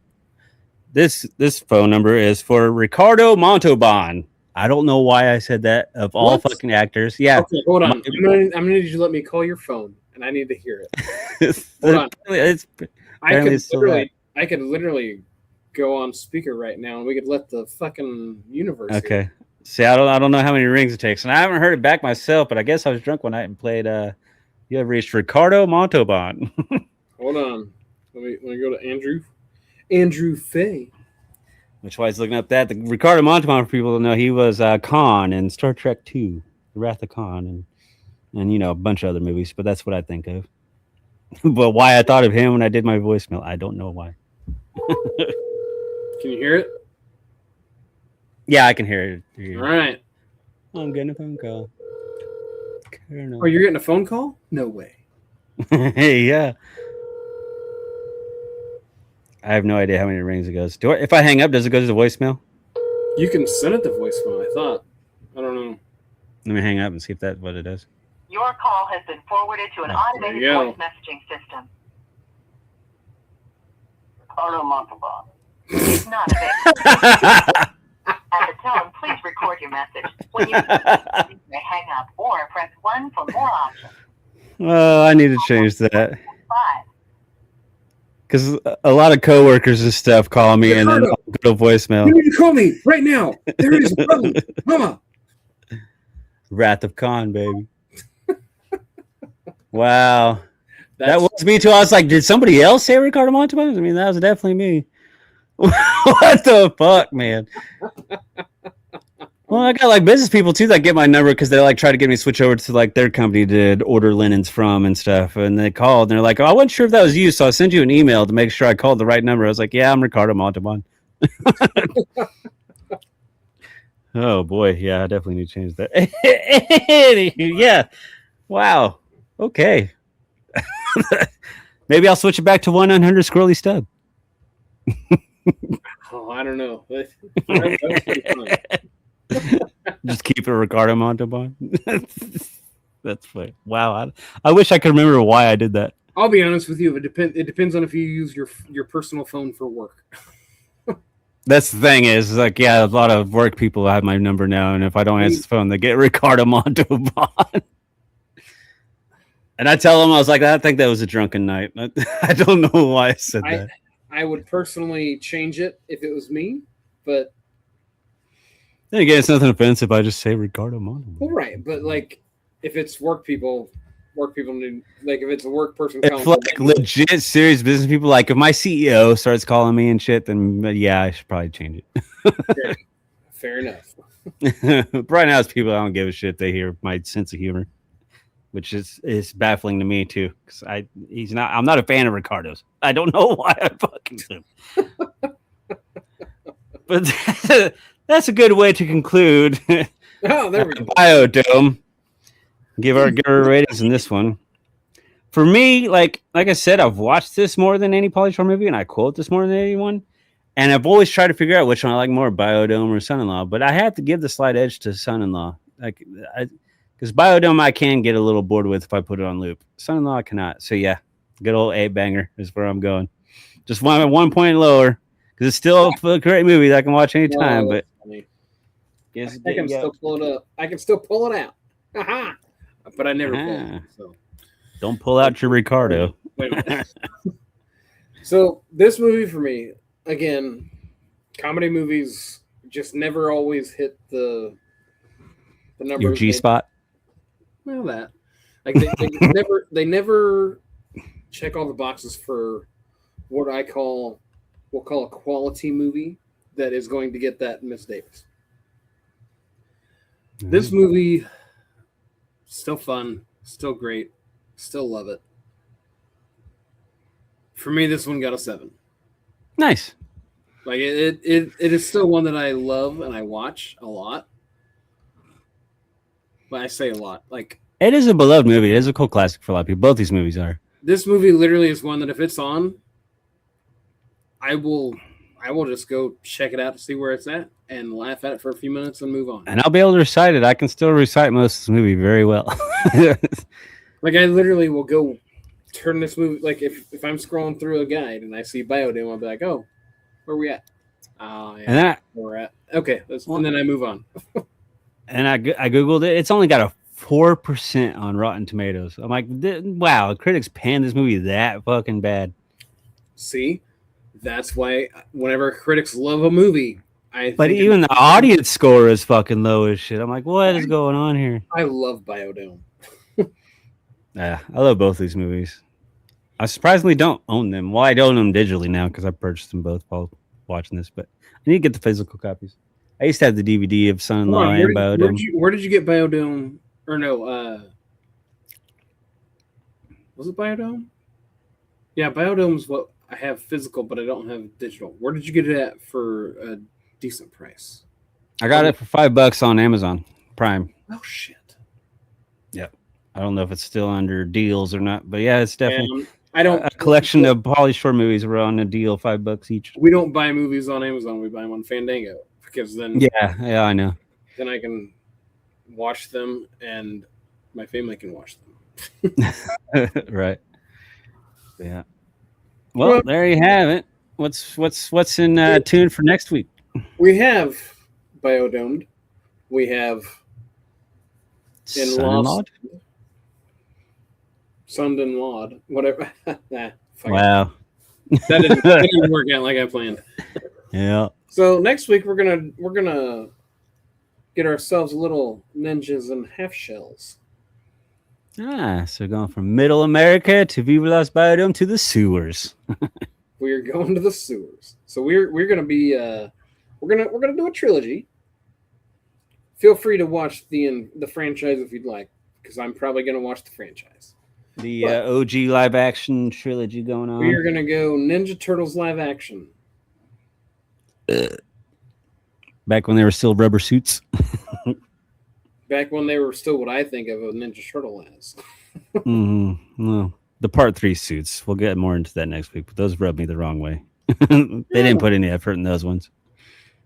This phone number is for Ricardo Montalban. I don't know why I said that of all fucking actors. Yeah. Okay, hold on. I'm gonna need you to let me call your phone, and I need to hear it. Hold on. I could literally go on speaker right now, and we could let the fucking universe. Okay. Hear. See, I don't know how many rings it takes, and I haven't heard it back myself. But I guess I was drunk one night and played. You have reached Ricardo Montalban. Hold on. Let me go to Andrew Fay. Which why he's looking up that the Ricardo Montalban, for people to know, he was Khan in Star Trek II, The Wrath of Khan, and a bunch of other movies. But that's what I think of. But why I thought of him when I did my voicemail, I don't know why. Can you hear it? Yeah, I can hear it. All right. I'm getting a phone call. Oh, you're getting a phone call? No way. Hey, yeah. I have no idea how many rings it goes. If I hang up, does it go to the voicemail? You can send it to voicemail, I thought. I don't know. Let me hang up and see if that's what it does. Your call has been forwarded to an automated voice messaging system. Ricardo Montalban is not available. At the tone, please record your message. When you hang up or press 1 for more options. Oh, I need to change that. 5. Because a lot of coworkers and stuff call me and then I'll go to voicemail. You need to call me right now. There is a problem. Mama. Wrath of Khan, baby. Wow. That was me too. I was like, did somebody else say Ricardo Montalban? I mean, that was definitely me. What the fuck, man? Well, I got like business people too that get my number because they like try to get me to switch over to like their company to order linens from and stuff. And they called and they're like, oh, I wasn't sure if that was you, so I'll send you an email to make sure I called the right number. I was like, yeah, I'm Ricardo Montalban. Oh boy, yeah, I definitely need to change that. Yeah, wow, okay. Maybe I'll switch it back to 1-900 Squirrely Stub. Oh, I don't know. Just keep it Ricardo Montalban. That's funny. Wow, I wish I could remember why I did that. I'll be honest with you. It depends on if you use your personal phone for work. That's the thing is like, yeah, a lot of work people have my number now, and if I don't answer the phone, they get Ricardo Montalban. And I tell them, I was like, I think that was a drunken night. I don't know why I said that. I would personally change it if it was me, but then again, it's nothing offensive. I just say Ricardo Montalban. Well, right, but like if it's work people need, like if it's a work person. If like legit serious business people, like if my CEO starts calling me and shit, then yeah, I should probably change it. Fair enough. Right now, it's people I don't give a shit. They hear my sense of humor, which is baffling to me too, because I'm not a fan of Ricardo's. I don't know why I fucking him. But that's a good way to conclude. Oh, there we go. Biodome. Give our ratings in this one. For me, like I said, I've watched this more than any Pauly Shore movie, and I quote this more than anyone. And I've always tried to figure out which one I like more, Biodome or Son-in-Law. But I have to give the slight edge to Son-in-Law, like because Biodome I can get a little bored with if I put it on loop. Son-in-Law I cannot. So yeah, good old A banger is where I'm going. Just 1 point lower because it's still a great movie that I can watch anytime. But I can still pull it up. I can still pull it out. Aha! But I never pull it. So. Don't pull out your Ricardo. Wait a minute. So this movie for me, again, comedy movies just never always hit the numbers. Your G spot. Well, that like they never check all the boxes for what we'll call a quality movie that is going to get that Miss Davis. This movie, still fun, still great, still love it. For me, this one got a 7. Nice. Like it is still one that I love and I watch a lot. But I say a lot. Like it is a beloved movie. It is a cult classic for a lot of people. Both these movies are. This movie literally is one that if it's on, I will just go check it out to see where it's at and laugh at it for a few minutes and move on. And I'll be able to recite it. I can still recite most of this movie very well. Like I literally will go turn this movie. Like if I'm scrolling through a guide and I see Biodome, I'll be like, oh, where are we at? Oh, yeah, and then where we're at. Okay, and then I move on. And I googled it. It's only got a 4% on Rotten Tomatoes. I'm like, wow, critics panned this movie that fucking bad. See, that's why whenever critics love a movie, but even the audience score is fucking low as shit. I'm like, what is going on here? I love Biodome. Yeah, I love both these movies. I surprisingly don't own them. Well, I don't own them digitally now because I purchased them both while watching this, but I need to get the physical copies. I used to have the DVD of Son-in-Law and Biodome. Where did you get Biodome? Or no, was it Biodome? Yeah, Biodome's what I have physical, but I don't have digital. Where did you get it at for a decent price? I got it for $5 on Amazon Prime. Oh shit! Yep. I don't know if it's still under deals or not, but yeah, it's definitely. I don't. A collection of Pauly Shore movies were on a deal, $5 each. We don't buy movies on Amazon. We buy them on Fandango because then. Yeah, I know. Then I can watch them, and my family can watch them. Right. Yeah. Well, there you have it. What's in tune for next week? We have Biodomed. We have Son-in-Law. Son-in-Law. Whatever. Wow. That didn't work out like I planned. Yeah. So next week we're gonna get ourselves little ninjas and half shells. So going from Middle America to Viva Las Biodome to the sewers. We are going to the sewers. So we're gonna be we're gonna do a trilogy. Feel free to watch the franchise if you'd like, because I'm probably gonna watch the franchise. The OG live action trilogy going on. We are gonna go Ninja Turtles live action. Back when they were still rubber suits. Back when they were still what I think of a Ninja Turtle as. Well, the part 3 suits. We'll get more into that next week, but those rubbed me the wrong way. They didn't put any effort in those ones.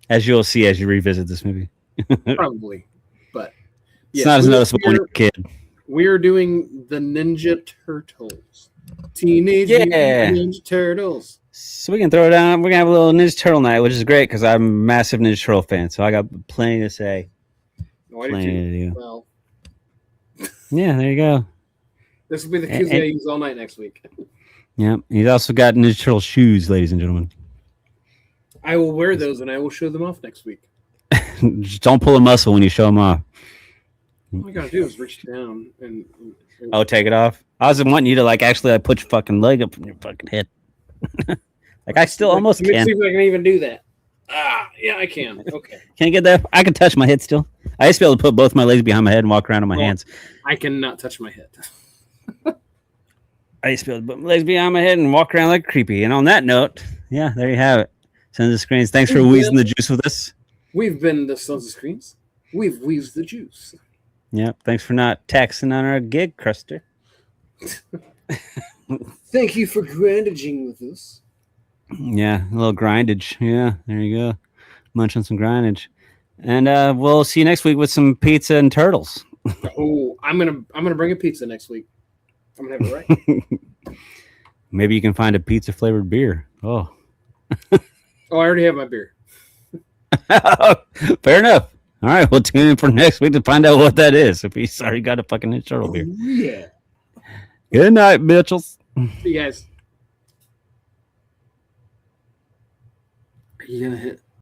As you'll see as you revisit this movie. Probably. But it's not as noticeable when you're a kid. We are doing the Ninja Turtles. Teenage Ninja Turtles. So we can throw it down. We're going to have a little Ninja Turtle night, which is great because I'm a massive Ninja Turtle fan. So I got plenty to say. Plenty to do. Well, yeah, there you go. This will be the cues I use all night next week. Yeah. He's also got Ninja Turtle shoes, ladies and gentlemen. I will wear those and I will show them off next week. Just don't pull a muscle when you show them off. All I gotta do is reach down and take it off. I was wanting you to actually put your fucking leg up in your fucking head. I still almost can. Let me see if I can even do that. Yeah, I can. Okay. Can you get that? I can touch my head still. I used to be able to put both my legs behind my head and walk around on my hands. I cannot touch my head. I used to be able to put my legs behind my head and walk around like creepy. And on that note, yeah, there you have it. Sons of Screens. Thanks for wheezing the juice with us. We've been the Sons of Screens. We've wheezed the juice. Yeah, thanks for not taxing on our gig, Cruster. Thank you for grindaging with us. Yeah, a little grindage. Yeah, there you go. Munch on some grindage. And we'll see you next week with some pizza and turtles. Oh, I'm gonna bring a pizza next week. I'm gonna have it right. Maybe you can find a pizza flavored beer. Oh. Oh, I already have my beer. Fair enough. All right, we'll tune in for next week to find out what that is. If he's already got a fucking Ninja Turtle beer. Yeah. Good night, Mitchells. See you guys. Are you gonna hit?